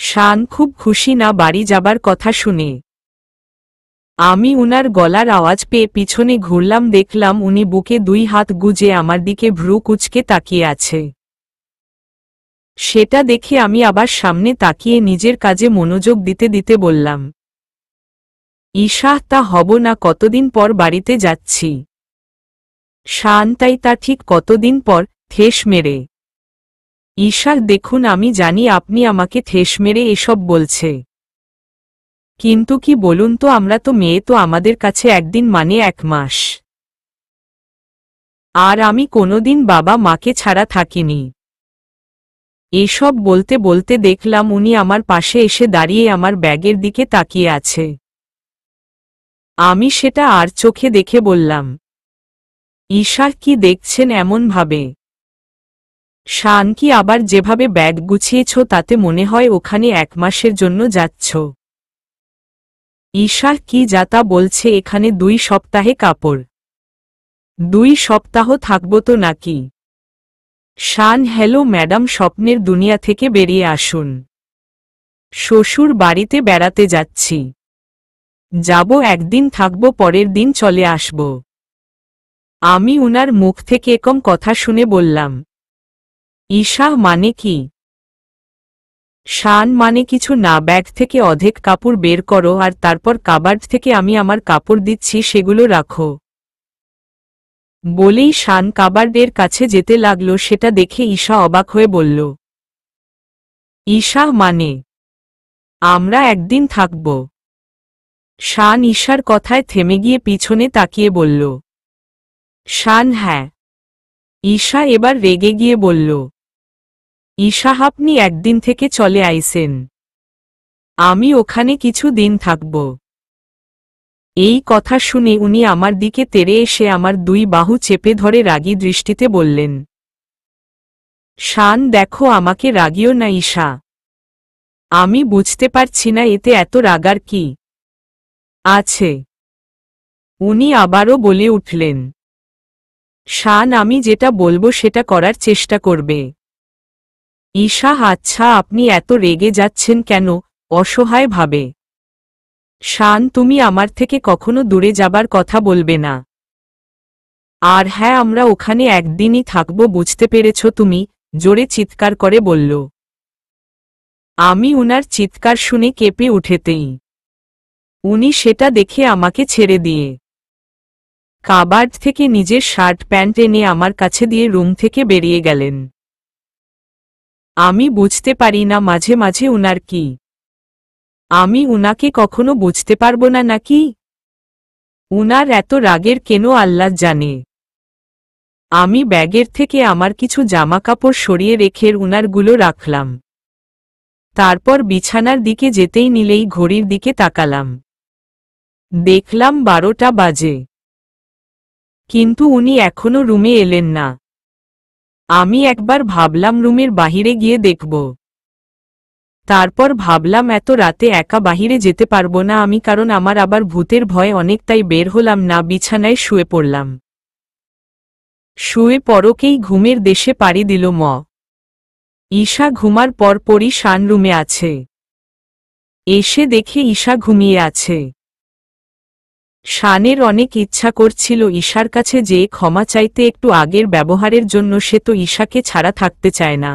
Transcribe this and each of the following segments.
শান খুব খুশি না বাড়ি যাবার কথা শুনে। আমি উনার গলার আওয়াজ পেয়ে পিছনে ঘুরলাম, দেখলাম উনি বুকে 2 হাত গুজে আমার দিকে ভ্রু কুঁচকে তাকিয়ে আছে। সেটা দেখে আমি আবার সামনে তাকিয়ে নিজের কাজে মনোযোগ দিতে দিতে বললাম, ঈশা, তা হব না, কতদিন পর বাড়িতে যাচ্ছি। শান, তাই তা ঠিক কতদিন পর? ঠেস মেরে। ঈশা, দেখুন, আমি জানি আপনি আমাকে ঠেস মেরে এসব বলছে, কিন্তু কি বলুন তো, আমরা তো মেয়ে, তো আমাদের কাছে একদিন মানে 1 মাস। আর আমি কোনোদিন বাবা মাকে ছাড়া থাকিনি। এসব বলতে বলতে দেখলাম উনি আমার পাশে এসে দাঁড়িয়ে আমার ব্যাগের দিকে তাকিয়ে আছে। আমি সেটা আর চোখে দেখে বললাম, ঈশা, কি দেখছেন এমন ভাবে? শান, কি আবার যেভাবে ব্যাগ গুছিয়েছ তাতে মনে হয় ওখানে 1 মাসের জন্য যাচ্ছ। ঈশা, কি যা তা বলছে, এখানে 2 সপ্তাহে কাপড়। 2 সপ্তাহ থাকবো তো নাকি? শান, হ্যালো ম্যাডাম, স্বপ্নের দুনিয়া থেকে বেরিয়ে আসুন। শ্বশুর বাড়িতে বেড়াতে যাচ্ছি। যাব, একদিন থাকবো, পরের দিন চলে আসব। আমি উনার মুখ থেকে এরকম কথা শুনে বললাম, ঈশা, মানে কি? শান, মানে কিছু না, ব্যাগ থেকে অর্ধেক কাপড় বের করো আর তারপর কাবার্ড থেকে আমি আমার কাপড় দিচ্ছি, সেগুলো রাখো। বলেই শান কাবার্ডের কাছে যেতে লাগলো। সেটা দেখে ঈশা অবাক হয়ে বলল, ঈশা, মানে আমরা একদিন থাকব? শান ঈশার কথায় থেমে গিয়ে পিছনে তাকিয়ে বলল, শান, হ্যাঁ। ঈশা এবার রেগে গিয়ে বলল, ঈশা, আপনি একদিন থেকে চলে আইসেন, আমি ওখানে কিছু দিন থাকব। এই কথা শুনে উনি আমার দিকে তেড়ে এসে আমার 2 বাহু চেপে ধরে রাগী দৃষ্টিতে বললেন, শান, দেখো, আমাকে রাগিও না ঈশা। আমি বুঝতে পারছি না এতে এত রাগার কি আছে। উনি আবারও বলে উঠলেন, শান, আমি যেটা বলবো সেটা করার চেষ্টা করবে। ঈশা, আচ্ছা, আপনি এত রেগে যাচ্ছেন কেন? অসহায় ভাবে। শান, তুমি আমার থেকে কখনো দূরে যাবার কথা বলবে না। আর হ্যাঁ, আমরা ওখানে একদিনই থাকব, বুঝতে পেরেছ তুমি? জোরে চিৎকার করে বলল। আমি উনার চিৎকার শুনে কেঁপে উঠেতেই উনি সেটা দেখে আমাকে ছেড়ে দিয়ে কাবার্ড থেকে নিজের শার্ট প্যান্ট এনে আমার কাছে দিয়ে রুম থেকে বেরিয়ে গেলেন। আমি বুঝতে পারি না মাঝে মাঝে উনার কি। আমি উনাকে কখনো বুঝতে পারবো না নাকি? উনার এত রাগের কেন আল্লাহ জানে। আমি ব্যাগের থেকে আমার কিছু জামাকাপড় সরিয়ে রেখে উনারগুলো রাখলাম। তারপর বিছানার দিকে যেতেই নিলেই ঘড়ির দিকে তাকালাম। দেখলাম 12টা বাজে। কিন্তু উনি এখনো রুমে এলেন না। আমি একবার ভাবলাম রুমের বাহিরে গিয়ে দেখব। তারপর ভাবলাম এত রাতে একা বাহিরে যেতে পারবো না আমি, কারণ আমার আবার ভূতের ভয় অনেক, তাই বের হলাম না, বিছানায় শুয়ে পড়লাম। শুয়ে পরকেই ঘুমের দেশে পাড়ি দিল ম। ঈশা ঘুমার পরপরই শান রুমে আছে। এসে দেখে ঈশা ঘুমিয়ে আছে। শানের অনেক ইচ্ছা করছিল ঈশার কাছে যে ক্ষমা চাইতে, একটু আগের ব্যবহারের জন্য। সে তো ঈশাকে ছাড়া থাকতে চায় না।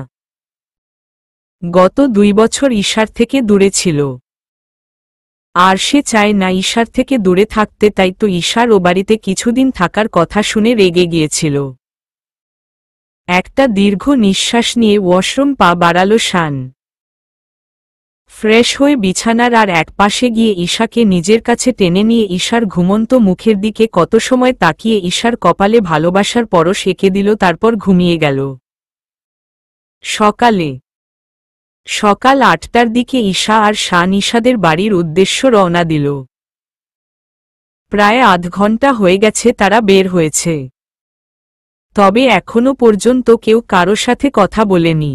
গত 2 বছর ঈশার থেকে দূরে ছিল, আর সে চায় না ঈশার থেকে দূরে থাকতে, তাই তো ঈশার ও বাড়িতে কিছুদিন থাকার কথা শুনে রেগে গিয়েছিল। একটা দীর্ঘ নিঃশ্বাস নিয়ে ওয়াশরুম পা বাড়াল শান। ফ্রেশ হয়ে বিছানার আর এক পাশে গিয়ে ঈশাকে নিজের কাছে টেনে নিয়ে ঈশার ঘুমন্ত মুখের দিকে কত সময় তাকিয়ে ঈশার কপালে ভালোবাসার পরশ এঁকে দিল, তারপর ঘুমিয়ে গেল। সকাল 8টার দিকে ঈশা আর শান ঈশাদের বাড়ির উদ্দেশ্য রওনা দিল। প্রায় আধ ঘন্টা হয়ে গেছে তারা বের হয়েছে, তবে এখনো পর্যন্ত কেউ কারো সাথে কথা বলেনি।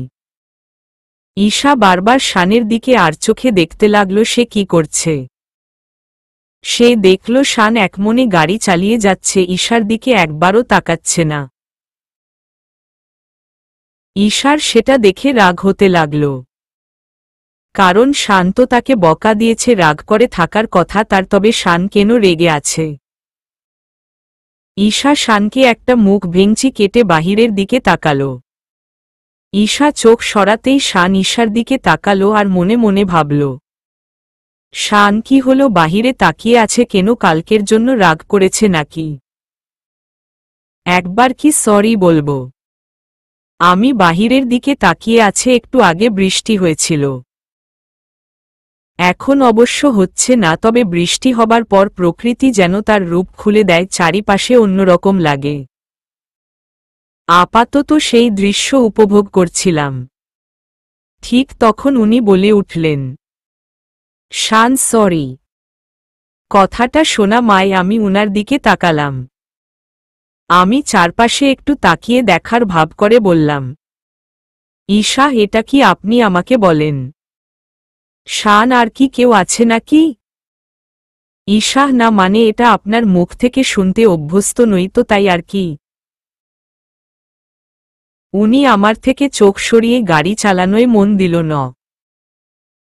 ঈশা বারবার শানের দিকে আর চোখে দেখতে লাগল সে কি করছে। সে দেখল শান একমনে গাড়ি চালিয়ে যাচ্ছে, ঈশার দিকে একবারও তাকাচ্ছে না। ঈশার সেটা দেখে রাগ হতে লাগল। কারণ শান তো তাকে বকা দিয়েছে, রাগ করে থাকার কথা তার, তবে শান কেন রেগে আছে? ঈশা শানকে একটা মুখ ভেঙচি কেটে বাহিরের দিকে তাকালো। ঈশা চোখ সরাতেই শান ঈশার দিকে তাকালো আর মনে মনে ভাবল, শান কি হলো, বাহিরে তাকিয়ে আছে কেন? কালকের জন্য রাগ করেছে নাকি? একবার কি সরি বলবো? আমি বাহিরের দিকে তাকিয়ে আছে, একটু আগে বৃষ্টি হয়েছিল, এখন অবশ্য হচ্ছে না, তবে বৃষ্টি হবার পর প্রকৃতি যেন তার রূপ খুলে দেয়, চারিপাশে অন্যরকম লাগে। আপাতত সেই দৃশ্য উপভোগ করছিলাম। ঠিক তখন উনি বলে উঠলেন, শান সরি। কথাটা শোনা মায় আমি উনার দিকে তাকালাম। আমি চারপাশে একটু তাকিয়ে দেখার ভাব করে বললাম, ঈশা এটা কি আপনি আমাকে বলেন? শান আর কি কেউ আছে নাকি? ঈশা না, মানে এটা আপনার মুখ থেকে শুনতে অভ্যস্ত নই তো, তাই আর কি। উনি আমার থেকে চোখ সরিয়ে গাড়ি চালানোয় মন দিল ন।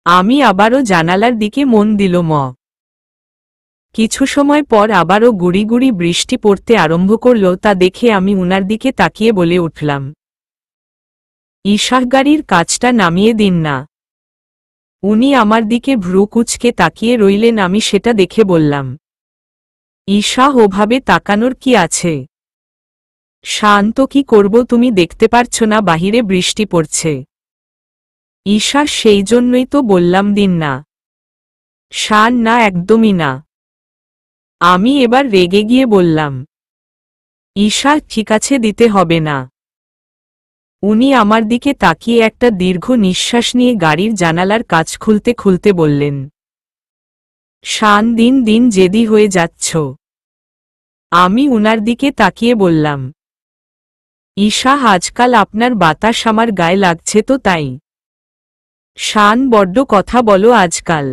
আমি আবারও জানালার দিকে মন দিল ম। কিছু সময় পর আবারও গুড়ি গুড়ি বৃষ্টি পড়তে আরম্ভ করল, তা দেখে আমি উনার দিকে তাকিয়ে বলে উঠলাম, ঈশা গাড়ির কাজটা নামিয়ে দিন না। উনি আমার দিকে ভ্রু কুঁচকে তাকিয়ে রইলেন, আমি সেটা দেখে বললাম, ঈশা ওভাবে তাকানোর কি আছে? শান্ত কি করব, তুমি দেখতে পারছো না বাহিরে বৃষ্টি পড়ছে? ঈশা সেই জন্যই তো বললাম দিন না। শান না, একদমই না। আমি এবার রেগে গিয়ে বললাম, ঈশা ঠিক আছে, দিতে হবে না। উনি আমার দিকে তাকিয়ে একটা দীর্ঘ নিঃশ্বাস নিয়ে গাড়ির জানালার কাচ খুলতে খুলতে বললেন, শান দিন দিন জেদি হয়ে যাচ্ছ। আমি উনার দিকে তাকিয়ে বললাম, ঈশা আজকাল আপনার বাতাস আমার গায়ে লাগছে তো তাই। শান বড্ড কথা বলো আজকাল।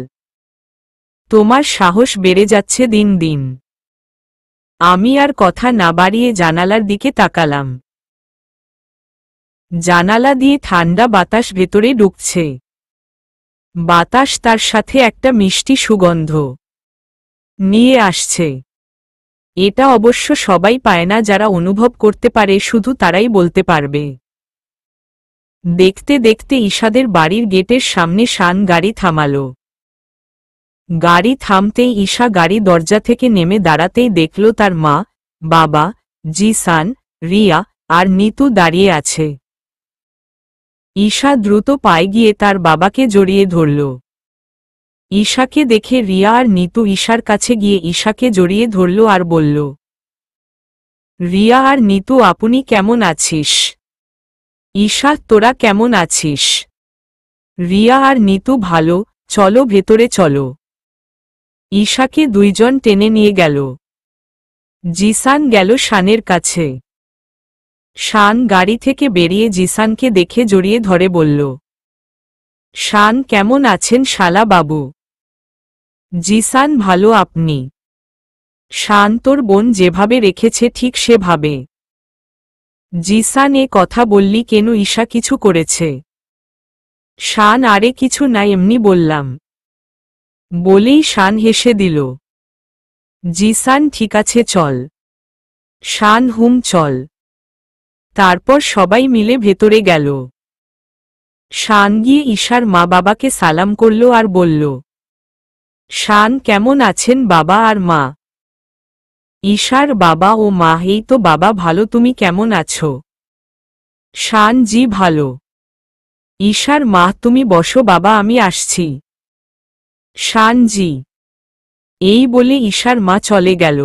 তোমার সাহস বেড়ে যাচ্ছে দিন দিন। আমি আর কথা না বাড়িয়ে জানালার দিকে তাকালাম। জানালা দিয়ে ঠান্ডা বাতাস ভেতরে ঢুকছে। বাতাস তার সাথে একটা মিষ্টি সুগন্ধ নিয়ে আসছে। এটা অবশ্য সবাই পায় না, যারা অনুভব করতে পারে শুধু তারাই বলতে পারবে। দেখতে দেখতে ঈশাদের বাড়ির গেটের সামনে শান গাড়ি থামালো। গাড়ি থামতেই ঈশা গাড়ি দরজা থেকে নেমে দাঁড়াতেই দেখল তার মা, বাবা, জিসান, রিয়া আর নিতু দাঁড়িয়ে আছে। ঈশা দ্রুত পায়ে গিয়ে তার বাবাকে জড়িয়ে ধরল। ঈশাকে দেখে রিয়া আর নিতু ঈশার কাছে গিয়ে ঈশাকে জড়িয়ে ধরল আর বলল, রিয়া আর নিতু আপনি কেমন আছিস? ঈশা তোরা কেমন আছিস? রিয়া আর নিতু ভালো, চলো ভেতরে চলো। ঈশাকে দুইজন টেনে নিয়ে গেল। জিসান গেল শানের কাছে। শান গাড়ি থেকে বেরিয়ে জিসানকে দেখে জড়িয়ে ধরে বলল, শান কেমন আছেন শালা বাবু? জিসান ভালো, আপনি? শান তোর বোন যেভাবে রেখেছে ঠিক সেভাবে। জিসান এ কথা বললি কেন? ঈশা কিছু করেছে? শান আরে কিছু না, এমনি বললাম। বলেই শান হেসে দিল। জিসান ঠিক আছে চল। শান হুম চল। তারপর সবাই মিলে ভেতরে গেল। শান গিয়ে ঈশার মা বাবাকে সালাম করল আর বলল, শান কেমন আছেন বাবা আর মা? ঈশার বাবা ও মা, এই তো বাবা ভালো, তুমি কেমন আছো? শান জি ভালো। ঈশার মা, তুমি বসো বাবা, আমি আসছি। শান জি। এই বলে ঈশার মা চলে গেল।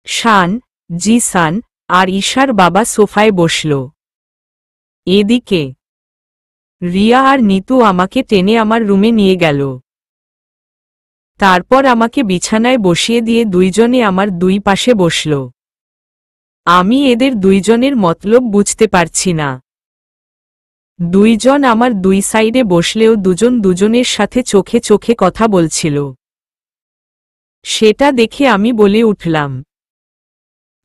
শান, জিসান আর ঈশার বাবা সোফায় বসল। এদিকে রিয়া আর নিতু আমাকে টেনে আমার রুমে নিয়ে গেল। তারপর আমাকে বিছানায় বসিয়ে দিয়ে দুইজনে আমার দুই পাশে বসল। আমি এদের দুইজনের মতলব বুঝতে পারছি না। দুইজন আমার দুই সাইডে বসলেও দুজন দুজনের সাথে চোখে চোখে কথা বলছিল। সেটা দেখে আমি বলে উঠলাম,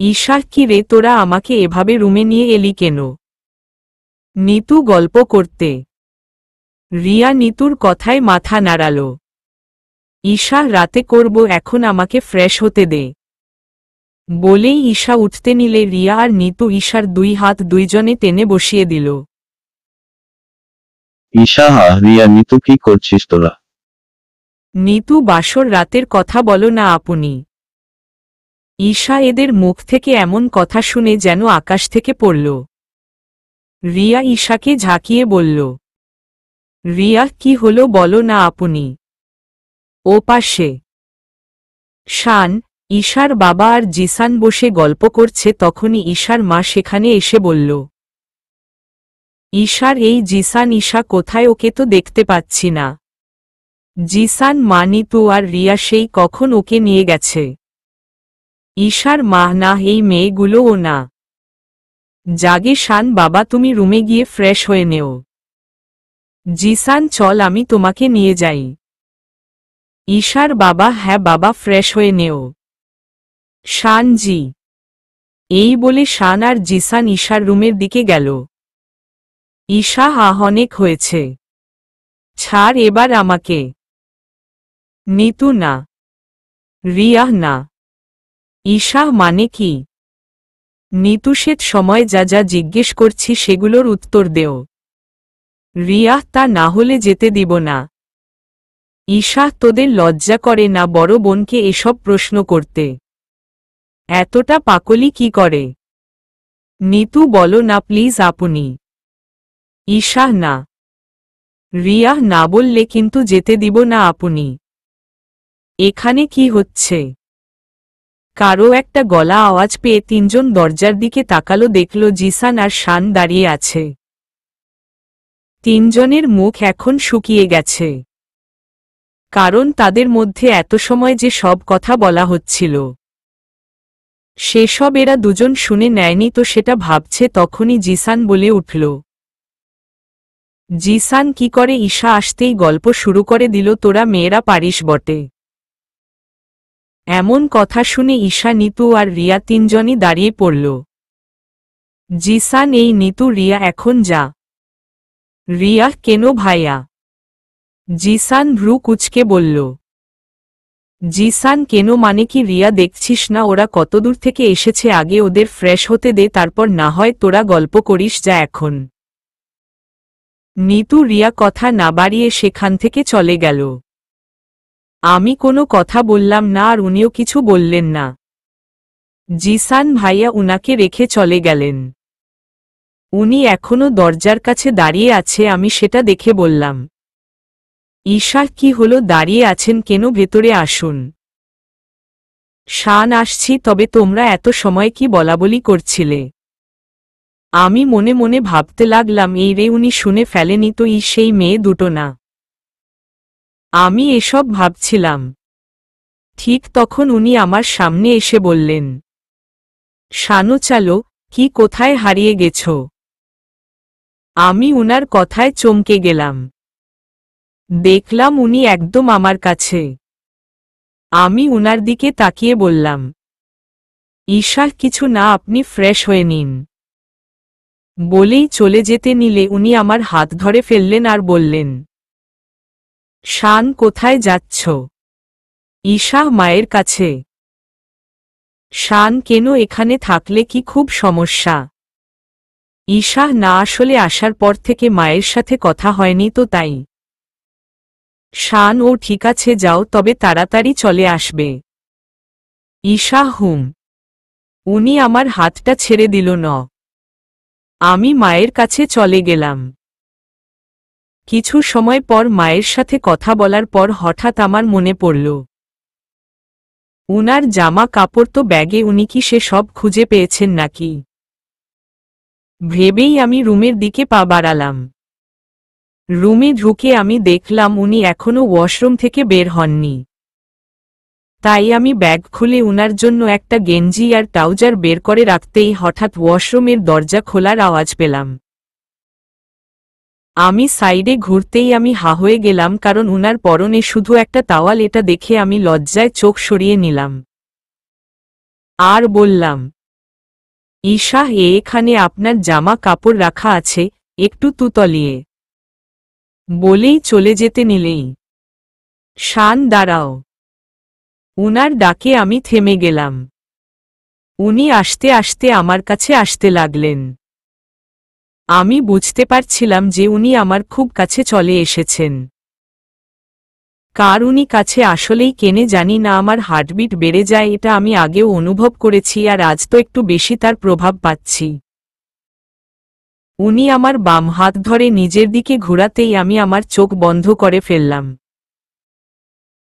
ঈশা কি রে, তোরা আমাকে এভাবে রুমে নিয়ে এলি কেন? নিতু গল্প করতে রিয়া নিতুর কথায় মাথা নাড়াল। ঈশা রাতে করব, এখন আমাকে ফ্রেশ হতে দে। বলেই ঈশা উঠতে নিলে রিয়া আর নিতু ঈশার দুই হাত দুইজনে টেনে বসিয়ে দিল। ঈশা, রিয়া, নিতু, কি করছিস তোরা? নিতু, বাসর রাতের কথা বলো না আপনি। ঈশা এদের মুখ থেকে এমন কথা শুনে যেন আকাশ থেকে পড়ল। রিয়া ঈশাকে ঝাঁকিয়ে বলল, রিয়া, কি হলো বলো না আপনি। ও পাশে শান, ঈশার বাবা আর জিসান বসে গল্প করছে, তখনই ঈশার মা সেখানে এসে বলল, ঈশার এই জিসান, ঈশা কোথায়? ওকে তো দেখতে পাচ্ছি না। জিসান, মা, নিতু আর রিয়া সেই কখন ওকে নিয়ে গেছে। ঈশার মা, না, এই মেয়েগুলোও না। জাগে শান, বাবা তুমি রুমে গিয়ে ফ্রেশ হয়ে নেও। জিসান, চল আমি তোমাকে নিয়ে যাই। ঈশার বাবা, হ্যাঁ বাবা, ফ্রেশ হয়ে নেও। শান, জি। এই বলে শান আর জিসান ঈশার রুমের দিকে গেল। ঈশা, অনেক হয়েছে, ছাড় এবার আমাকে। নিতু, না। রিয়া, না। ঈশা, মানে কি? নিতু, সেত সময় যা যা জিজ্ঞেস করছি সেগুলোর উত্তর দেও। রিয়া, তা না হলে যেতে দিব না। ঈশা, তোদের লজ্জা করে না বড় বোনকে এসব প্রশ্ন করতে? এতটা পাকলি কি করে? নিতু, বলো না প্লিজ আপনি। ঈশা, না। রিয়া, না বললে কিন্তু যেতে দিব না আপনি। এখানে কি হচ্ছে? কারো একটা গলা আওয়াজ পেয়ে তিনজন দরজার দিকে তাকালো, দেখল জিসান আর শান দাঁড়িয়ে আছে। তিনজনের মুখ এখন শুকিয়ে গেছে, কারণ তাদের মধ্যে এত সময় যে সব কথা বলা হচ্ছিল সেসব এরা দুজন শুনে নেয়নি, তো সেটা ভাবছে। তখনই জিসান বলে উঠল, জিসান কি করে? ঈশা আসতেই গল্প শুরু করে দিল, তোরা মেয়েরা পারিস বটে। এমন কথা শুনে ঈশা, নিতু আর রিয়া তিনজনই দাঁড়িয়ে পড়ল। জিসান, এই নিতু, রিয়া, এখন যা। রিয়া, কেন ভাইয়া? জিসান ভ্রু কুচকে বলল। জিসান, কেন মানে কি? রিয়া, দেখছিস না ওরা কতদূর থেকে এসেছে, আগে ওদের ফ্রেশ হতে দে, তারপর না হয় তোরা গল্প করিস, যা এখন। নিতু রিয়া কথা না বাড়িয়ে সেখান থেকে চলে গেল। আমি কোনো কথা বললাম না আর উনিও কিছু বললেন না। জিসান ভাইয়া উনাকে রেখে চলে গেলেন। উনি এখনো দরজার কাছে দাঁড়িয়ে আছে, আমি সেটা দেখে বললাম, ঈশা, কি হলো? দাঁড়িয়ে আছেন কেন? ভেতরে আসুন। শান, আসছি। তবে তোমরা এত সময় কি বলাবলি করছিলে? আমি মনে মনে ভাবতে লাগলাম, এই রে, উনি শুনে ফেলেনি তো? সেই মেয়ে দুটো না? আমি এসব ভাবছিলাম, ঠিক তখন উনি আমার সামনে এসে বললেন, শানু, চালো, কি কোথায় হারিয়ে গেছ? আমি উনার কথায় চমকে গেলাম। দেখলাম উনি একদম আমার কাছে। আমি উনার দিকে তাকিয়ে বললাম, ঈশা, কিছু না, আপনি ফ্রেশ হয়ে নিন। বলেই চলে যেতে নিলে উনি আমার হাত ধরে ফেললেন আর বললেন, শান, কোথায় যাচ্ছ? ঈশা, মায়ের কাছে। শান, কেন? এখানে থাকলে কি খুব সমস্যা? ঈশা, না, আসলে আসার পর থেকে মায়ের সাথে কথা হয়নি তো তাই। শান, ও ঠিক আছে, যাও, তবে তাড়াতাড়ি চলে আসবে। ঈশা, হুম। উনি আমার হাতটা ছেড়ে দিল না। আমি মায়ের কাছে চলে গেলাম। কিছু সময় পর মায়ের সাথে কথা বলার পর হঠাৎ আমার মনে পড়ল, উনার জামা কাপড় তো ব্যাগে, উনি কি সে সব খুঁজে পেয়েছেন নাকি? ভেবেই আমি রুমের দিকে পা বাড়ালাম। রুমে ঢুকে আমি দেখলাম উনি এখনো ওয়াশরুম থেকে বের হননি। তাই আমি ব্যাগ খুলে উনার জন্য একটা গেঞ্জি আর ট্রাউজার বের করে রাখতেই হঠাৎ ওয়াশরুমের দরজা খোলার আওয়াজ পেলাম। আমি সাইডে ঘুরতেই আমি হা হয়ে গেলাম, কারণ উনার পরনে শুধু একটা তাওয়াল। এটা দেখে আমি লজ্জায় চোখ সরিয়ে নিলাম আর বললাম, ঈশা, এখানে আপনার জামা কাপড় রাখা আছে, একটু তুতলিয়ে বলেই চলে যেতে নিলেই, শান দাঁড়াও। উনার ডাকে আমি থেমে গেলাম। উনি আস্তে আস্তে আমার কাছে আসতে লাগলেন। আমি বুঝতে পারছিলাম যে উনি আমার খুব কাছে চলে এসেছেন। কার উনি কাছে আসলেই কেনে জানি না, আমার হার্টবিট বেড়ে যায়, এটা আমি আগেও অনুভব করেছি, আর আজ তো একটু বেশি তার প্রভাব পাচ্ছি। উনি আমার বাম হাত ধরে নিজের দিকে ঘোরাতেই আমি আমার চোখ বন্ধ করে ফেললাম।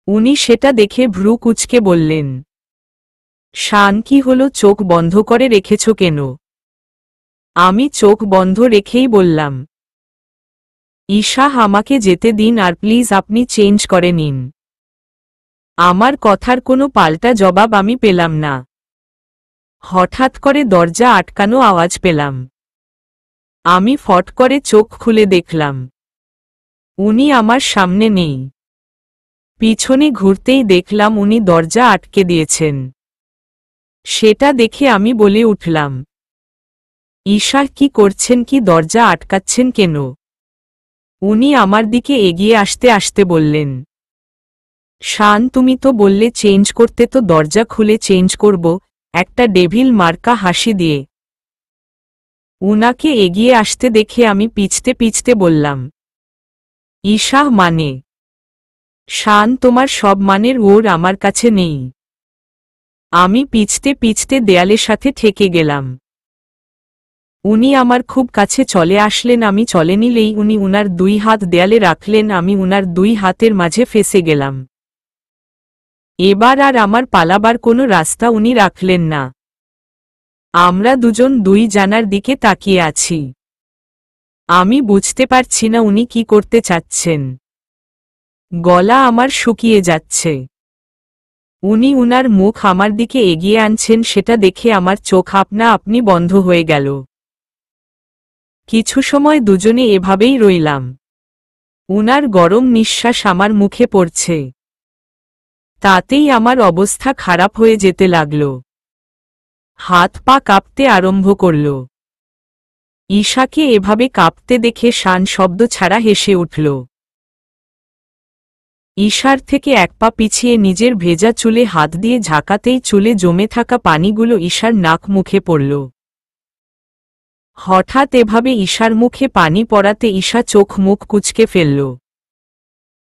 উনি সেটা দেখে ভ্রু কুঁচকে বললেন, শান কি হলো, চোখ বন্ধ করে রেখেছ কেন? আমি চোখ বন্ধ রেখেই বললাম, ঈশা আমাকে যেতে দিন, আর প্লিজ আপনি চেঞ্জ করে নিন। আমার কথার কোনো পাল্টা জবাব আমি পেলাম না। হঠাৎ করে দরজা আটকানো আওয়াজ পেলাম। আমি ফট করে চোখ খুলে দেখলাম উনি আমার সামনে নেই। পিছনে ঘুরতেই দেখলাম উনি দরজা আটকে দিয়েছেন। সেটা দেখে আমি বলে উঠলাম, ঈশা কি করছেন, কি দরজা আটকাচ্ছেন কেন? উনি আমার দিকে এগিয়ে আসতে আসতে বললেন, শান তুমি তো বললে চেঞ্জ করতে, তো দরজা খুলে চেঞ্জ করব, একটা ডেভিল মার্কা হাসি দিয়ে। উনাকে এগিয়ে আসতে দেখে আমি পিছতে পিছতে বললাম, ঈশা মানে? শান তোমার সব মানের ওর আমার কাছে নেই। আমি পিছতে পিছতে দেয়ালের সাথে ঠেকে গেলাম। উনি আমার খুব কাছে চলে আসলেন। আমি চলে নিলেই উনি উনার দুই হাত দেয়ালে রাখলেন। আমি উনার দুই হাতের মাঝে ফেসে গেলাম। এবার আর আমার পালাবার কোনো রাস্তা উনি রাখলেন না। আমরা দুজন দুই জানার দিকে তাকিয়ে আছি। আমি বুঝতে পারছি না উনি কি করতে চাচ্ছেন। গলা আমার শুকিয়ে যাচ্ছে। উনি উনার মুখ আমার দিকে এগিয়ে আনছেন, সেটা দেখে আমার চোখ আপনা আপনি বন্ধ হয়ে গেল। কিছু সময় দুজনে এভাবেই রইলাম। উনার গরম নিঃশ্বাস আমার মুখে পড়ছে। তাতেই আমার অবস্থা খারাপ হয়ে যেতে লাগল। হাত পা কাঁপতে আরম্ভ করল। ঈশাকে এভাবে কাঁপতে দেখে শান শব্দ ছাড়া হেসে উঠল। ঈশার থেকে এক পা পিছিয়ে নিজের ভেজা চুলে হাত দিয়ে ঝাঁকাতেই চুলে জমে থাকা পানিগুলো ঈশার নাক মুখে পড়ল। হঠাৎ এভাবে ঈশার মুখে পানি পড়াতে ঈশা চোখ মুখ কুঁচকে ফেলল।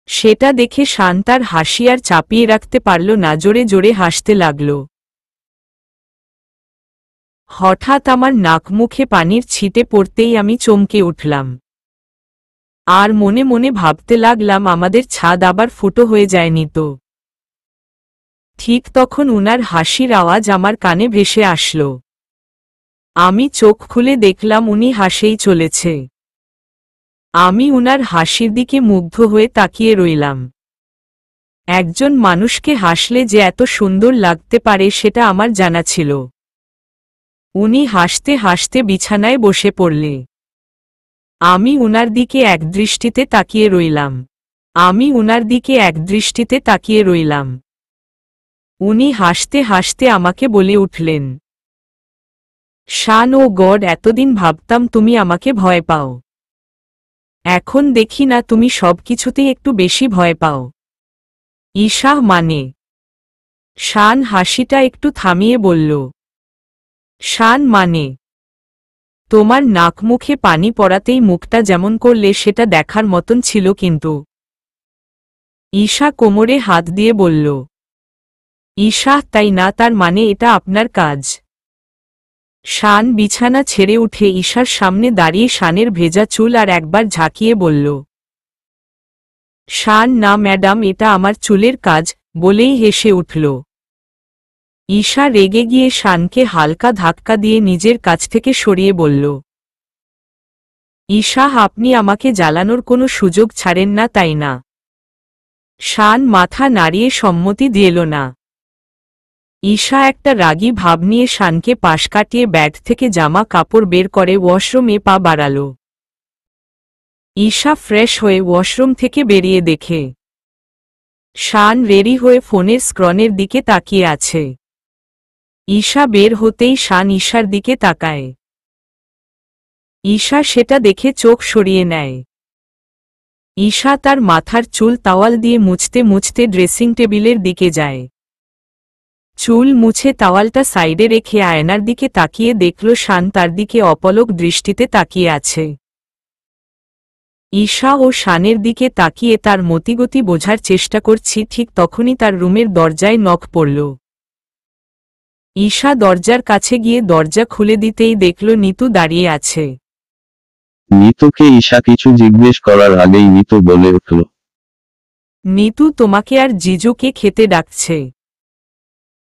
সেটা দেখে শান তার হাসি আর চাপিয়ে রাখতে পারল না, জোরে জোরে হাসতে লাগল। হঠাৎ আমার নাক মুখে পানির ছিটে পড়তেই আমি চমকে উঠলাম। আর মনে মনে ভাবতে লাগলাম, আমাদের ছাদ আবার ফুটো হয়ে যায়নি তো? ঠিক তখন উনার হাসির আওয়াজ আমার কানে ভেসে আসল। আমি চোখ খুলে দেখলাম উনি হাসেই চলেছে। আমি উনার হাসির দিকে মুগ্ধ হয়ে তাকিয়ে রইলাম। একজন মানুষকে হাসলে যে এত সুন্দর লাগতে পারে সেটা আমার জানা ছিল। উনি হাসতে হাসতে বিছানায় বসে পড়লে আমি উনার দিকে একদৃষ্টিতে তাকিয়ে রইলাম। আমি উনার দিকে একদৃষ্টিতে তাকিয়ে রইলাম। উনি হাসতে হাসতে আমাকে বলে উঠলেন, শান ও গড, এতদিন ভাবতাম তুমি আমাকে ভয় পাও। এখন দেখি না তুমি সবকিছুতেই একটু বেশি ভয় পাও। ঈশা মানে? শান হাসিটা একটু থামিয়ে বলল, শান মানে? তোমার নাক মুখে পানি পড়াতেই মুখটা যেমন করলে সেটা দেখার মতন ছিল কিন্তু। ঈশা কোমরে হাত দিয়ে বলল, ঈশা তাই না, তার মানে এটা আপনার কাজ। শান বিছানা ছেড়ে উঠে ঈশার সামনে দাঁড়িয়ে শানের ভেজা চুল আর একবার ঝাঁকিয়ে বলল, শান না ম্যাডাম, এটা আমার চুলের কাজ, বলেই হেসে উঠল। ঈশা রেগে গিয়ে শানকে হালকা ধাক্কা দিয়ে নিজের কাছ থেকে সরিয়ে বলল, ঈশা আপনি আমাকে জ্বালানোর কোনো সুযোগ ছাড়েন না তাই না? শান মাথা নাড়িয়ে সম্মতি দিল না। ঈশা একটা রাগী ভাব নিয়ে শানকে পাশ কাটিয়ে ব্যাগ থেকে জামা কাপড় বের করে ওয়াশরুমে পা বাড়াল। ঈশা ফ্রেশ হয়ে ওয়াশরুম থেকে বেরিয়ে দেখে শান রেডি হয়ে ফোনের স্ক্রনের দিকে তাকিয়ে আছে। ঈশা বের হতেই শান ঈশার দিকে তাকায়। ঈশা সেটা দেখে চোখ সরিয়ে নেয়। ঈশা তার মাথার চুল তাওয়াল দিয়ে মুছতে মুছতে ড্রেসিং টেবিলের দিকে যায়। চুল মুছে তাওয়ালটা সাইডে রেখে আয়নার দিকে তাকিয়ে দেখল শান তার দিকে অপলক দৃষ্টিতে তাকিয়ে আছে। ঈশা ও শানের দিকে তাকিয়ে তার মতিগতি বোঝার চেষ্টা করছি, ঠিক তখনই তার রুমের দরজায় নক পড়ল। ঈশা দরজার কাছে গিয়ে দরজা খুলে দিতেই দেখল নিতু দাঁড়িয়ে আছে। নিতুকে ঈশা কিছু জিজ্ঞেস করার আগেই নিতু বলে উঠল, নিতু তোমাকে আর জিজুকে খেতে ডাকছে।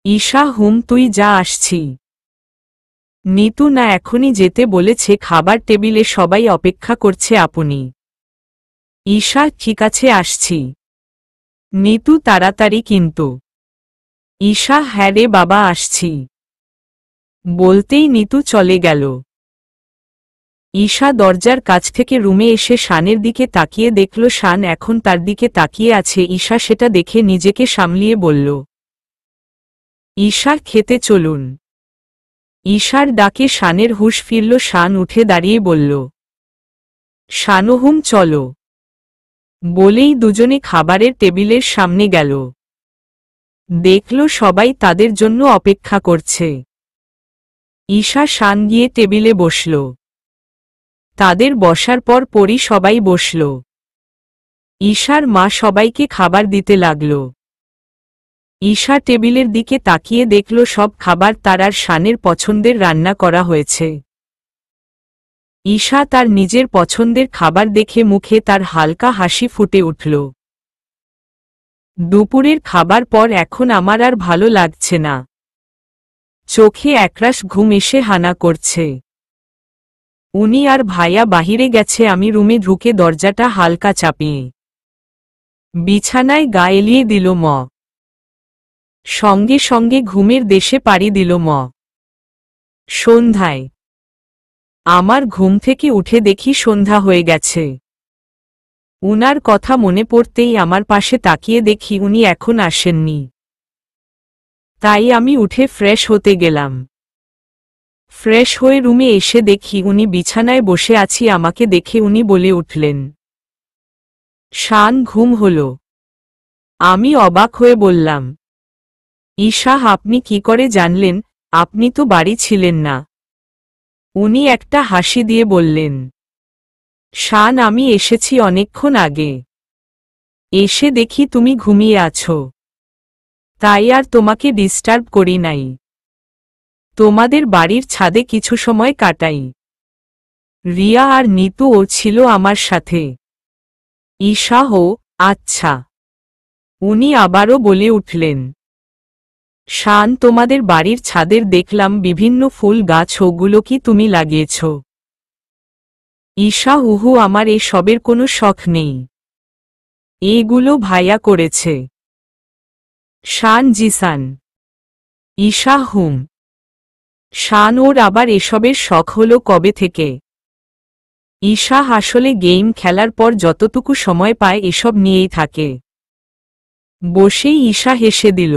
ঈশা হুম, তুই যা, আসছি। নিতু না, এখনই যেতে বলেছে, খাবার টেবিলে সবাই অপেক্ষা করছে আপনি। ঈশা ঠিক আছে, আসছি। নিতু তাড়াতাড়ি কিন্তু। ঈশা হ্যাঁ রে বাবা, আসছি বলতেই নিতু চলে গেল। ঈশা দরজার কাছ থেকে রুমে এসে শানের দিকে তাকিয়ে দেখল শান এখন তার দিকে তাকিয়ে আছে। ঈশা সেটা দেখে নিজেকে সামলিয়ে বলল, ঈশা খেতে চলুন। ঈশার ডাকে শানের হুঁশ ফিরল। শান উঠে দাঁড়িয়ে বলল, শানুহুম চলো। বলেই দুজনে খাবারের টেবিলের সামনে গেল। দেখল সবাই তাদের জন্য অপেক্ষা করছে। ঈশা শান গিয়ে টেবিলে বসল। তাদের বসার পর পরই সবাই বসল। ঈশার মা সবাইকে খাবার দিতে লাগল। ঈশা টেবিলের দিকে তাকিয়ে দেখল সব খাবার তার আর শানের পছন্দের রান্না করা হয়েছে। ঈশা তার নিজের পছন্দের খাবার দেখে মুখে তার হালকা হাসি ফুটে উঠল। দুপুরের খাবার পর এখন আমার আর ভালো লাগছে না। চোখে একরাশ ঘুম এসে হানা করছে। উনি আর ভাইয়া বাহিরে গেছে। আমি রুমে ঢুকে দরজাটা হালকা চাপিয়ে বিছানায় গা এলিয়ে দিল ম। সঙ্গে সঙ্গে ঘুমের দেশে পাড়ি দিল ম। সন্ধ্যায় আমার ঘুম থেকে উঠে দেখি সন্ধ্যা হয়ে গেছে। উনার কথা মনে পড়তেই আমার পাশে তাকিয়ে দেখি উনি এখন আসেননি। তাই আমি উঠে ফ্রেশ হতে গেলাম। ফ্রেশ হয়ে রুমে এসে দেখি উনি বিছানায় বসে আছি। আমাকে দেখে উনি বলে উঠলেন, শান ঘুম হল? আমি অবাক হয়ে বললাম, ঈশা আপনি কি করে জানলেন? আপনি তো বাড়ি ছিলেন না। উনি একটা হাসি দিয়ে বললেন, শান আমি এসেছি অনেকক্ষণ আগে। এসে দেখি তুমি ঘুমিয়ে আছো, তাই আর তোমাকে ডিস্টার্ব করি নাই। তোমাদের বাড়ির ছাদে কিছু সময় কাটাই। রিয়া আর নিতুও ছিল আমার সাথে। ঈশা হো আচ্ছা। উনি আবারও বলে উঠলেন, শান তোমাদের বাড়ির ছাদের দেখলাম বিভিন্ন ফুল গাছ, ওগুলো কি তুমি লাগিয়েছ? ঈশা উহু, আমার এসবের কোনো শখ নেই। এগুলো ভাইয়া করেছে। শান জিসান। ঈশা হুম। শান ওর আবার এসবের শখ হলো কবে থেকে? ঈশা আসলে গেম খেলার পর যতটুকু সময় পায় এসব নিয়েই থাকে। বসেই ঈশা হেসে দিল।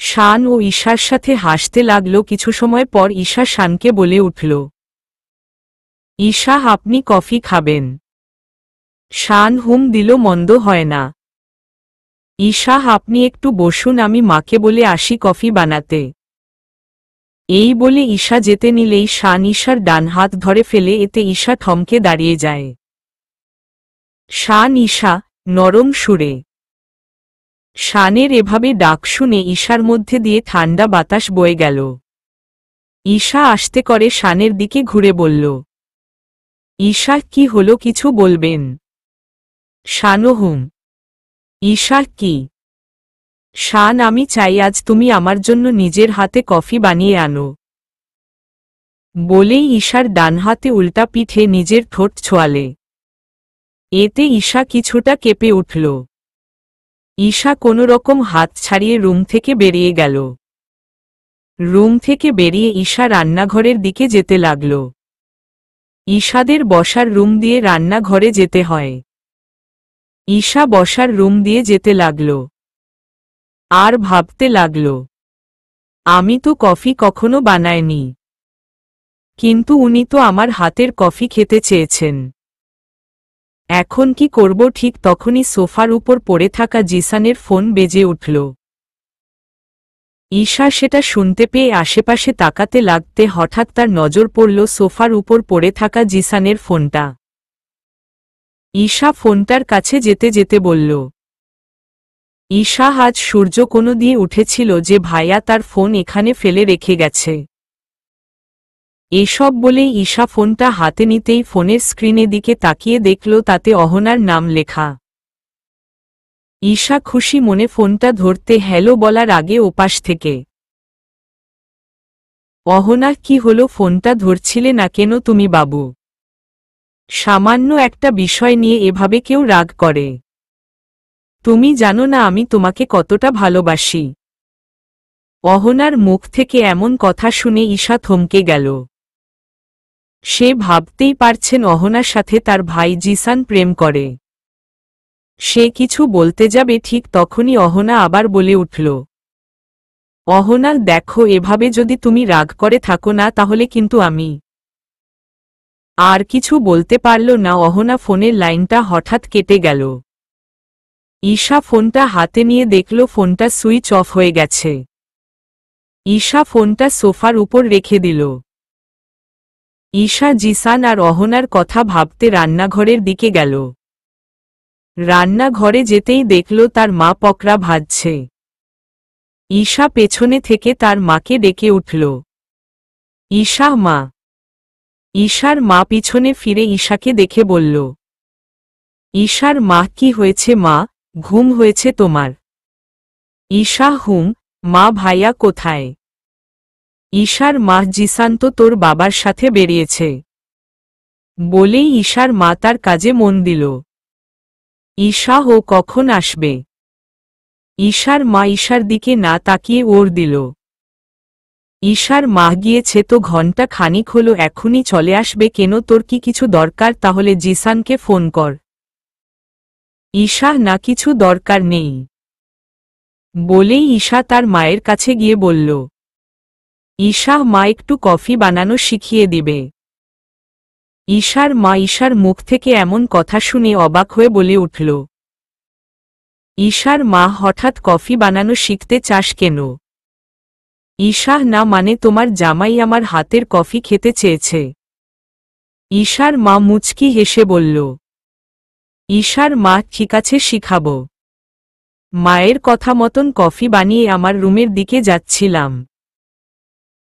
শান ও ঈশার সাথে হাসতে লাগল। কিছু সময় পর ঈশা শানকে বলে উঠল, ঈশা আপনি কফি খাবেন? শান হুম দিল, মন্দ হয় না। ঈশা আপনি একটু বসুন, আমি মাকে বলে আসি কফি বানাতে। এই বলে ঈশা যেতে নিলেই শান ঈশার ডান হাত ধরে ফেলে। এতে ঈশা থমকে দাঁড়িয়ে যায়। শান ঈশা নরম সুরে। শানের এভাবে ডাক শুনে ঈশার মধ্যে দিয়ে ঠান্ডা বাতাস বয়ে গেল। ঈশা আস্তে করে শানের দিকে ঘুরে বলল, ঈশা কি হলো, কিছু বলবেন? শানও হুম। ঈশা কি? শান আমি চাই আজ তুমি আমার জন্য নিজের হাতে কফি বানিয়ে আনো। বলেই ঈশার ডান হাতে উল্টা পিঠে নিজের ঠোঁট ছোঁয়ালে। এতে ঈশা কিছুটা কেঁপে উঠল। ঈশা কোনোরকম হাত ছাড়িয়ে রুম থেকে বেরিয়ে গেল। রুম থেকে বেরিয়ে ঈশা রান্নাঘরের দিকে যেতে লাগল। ঈশাদের বসার রুম দিয়ে রান্নাঘরে যেতে হয়। ঈশা বসার রুম দিয়ে যেতে লাগল। আর ভাবতে লাগল, আমি তো কফি কখনো বানাইনি, কিন্তু উনি তো আমার হাতের কফি খেতে চেয়েছেন। এখন কি করব? ঠিক তখনই সোফার উপর পড়ে থাকা জিসানের ফোন বেজে উঠল। ঈশা সেটা শুনতে পেয়ে আশেপাশে তাকাতে লাগতে হঠাৎ তার নজর পড়ল সোফার উপর পড়ে থাকা জিসানের ফোনটা। ঈশা ফোনটার কাছে যেতে যেতে বলল, ঈশা, আজ সূর্য কোনো দিয়ে উঠেছিল যে ভাইয়া তার ফোন এখানে ফেলে রেখে গেছে। এসব বলেই ঈশা ফোনটা হাতে নিতেই ফোনের স্ক্রিনের দিকে তাকিয়ে দেখল তাতে অহনার নাম লেখা। ঈশা খুশি মনে ফোনটা ধরতে হ্যালো বলার আগে ওপাশ থেকে, অহনা, কি হলো? ফোনটা ধরছিলে না কেন তুমি বাবু? সামান্য একটা বিষয় নিয়ে এভাবে কেউ রাগ করে? তুমি জানো না আমি তোমাকে কতটা ভালোবাসি। অহনার মুখ থেকে এমন কথা শুনে ঈশা থমকে গেল। সে ভাবতেই পারছেন অহনার সাথে তার ভাই জিসান প্রেম করে। সে কিছু বলতে যাবে ঠিক তখনই অহনা আবার বলে উঠল, অহনা, দেখো, এভাবে যদি তুমি রাগ করে থাকো না তাহলে কিন্তু আমি। আর কিছু বলতে পারল না অহনা, ফোনের লাইনটা হঠাৎ কেটে গেল। ঈশা ফোনটা হাতে নিয়ে দেখল ফোনটা সুইচ অফ হয়ে গেছে। ঈশা ফোনটা সোফার উপর রেখে দিল। ঈশা জিসান আর অহনার কথা ভাবতে রান্নাঘরের দিকে গেল। রান্নাঘরে যেতেই দেখল তার মা পকড়া ভাজছে। ঈশা পেছনে থেকে তার মাকে ডেকে উঠল, ঈশা, মা। ঈশার মা পিছনে ফিরে ঈশাকে দেখে বলল, ঈশার মা, কি হয়েছে মা? ঘুম হয়েছে তোমার? ঈশা, হুম মা। ভাইয়া কোথায়? ঈশার মা, জিসান তো তোর বাবার সাথে বেরিয়েছে। বলেই ঈশার মা তার কাজে মন দিল। ঈশা, ও কখন আসবে? ঈশার মা ঈশার দিকে না তাকিয়ে ওর দিল। ঈশার মা, গিয়েছে তো ঘন্টা খানিক হলো, এখনই চলে আসবে। কেন, তোর কি কিছু দরকার? তাহলে জিসানকে ফোন কর। ঈশা, না, কিছু দরকার নেই। বলেই ঈশা তার মায়ের কাছে গিয়ে বলল, ঈশা, মা একটু কফি বানানো শিখিয়ে দিবে। ঈশার মা ঈশার মুখ থেকে এমন কথা শুনে অবাক হয়ে বলে উঠল, ঈশার মা, হঠাৎ কফি বানানো শিখতে চাস কেন? ঈশা, না মানে তোমার জামাই আমার হাতের কফি খেতে চেয়েছে। ঈশার মা মুচকি হেসে বলল, ঈশার মা, ঠিক আছে, শিখাবো। মায়ের কথা মতন কফি বানিয়ে আমার রুমের দিকে যাচ্ছিলাম।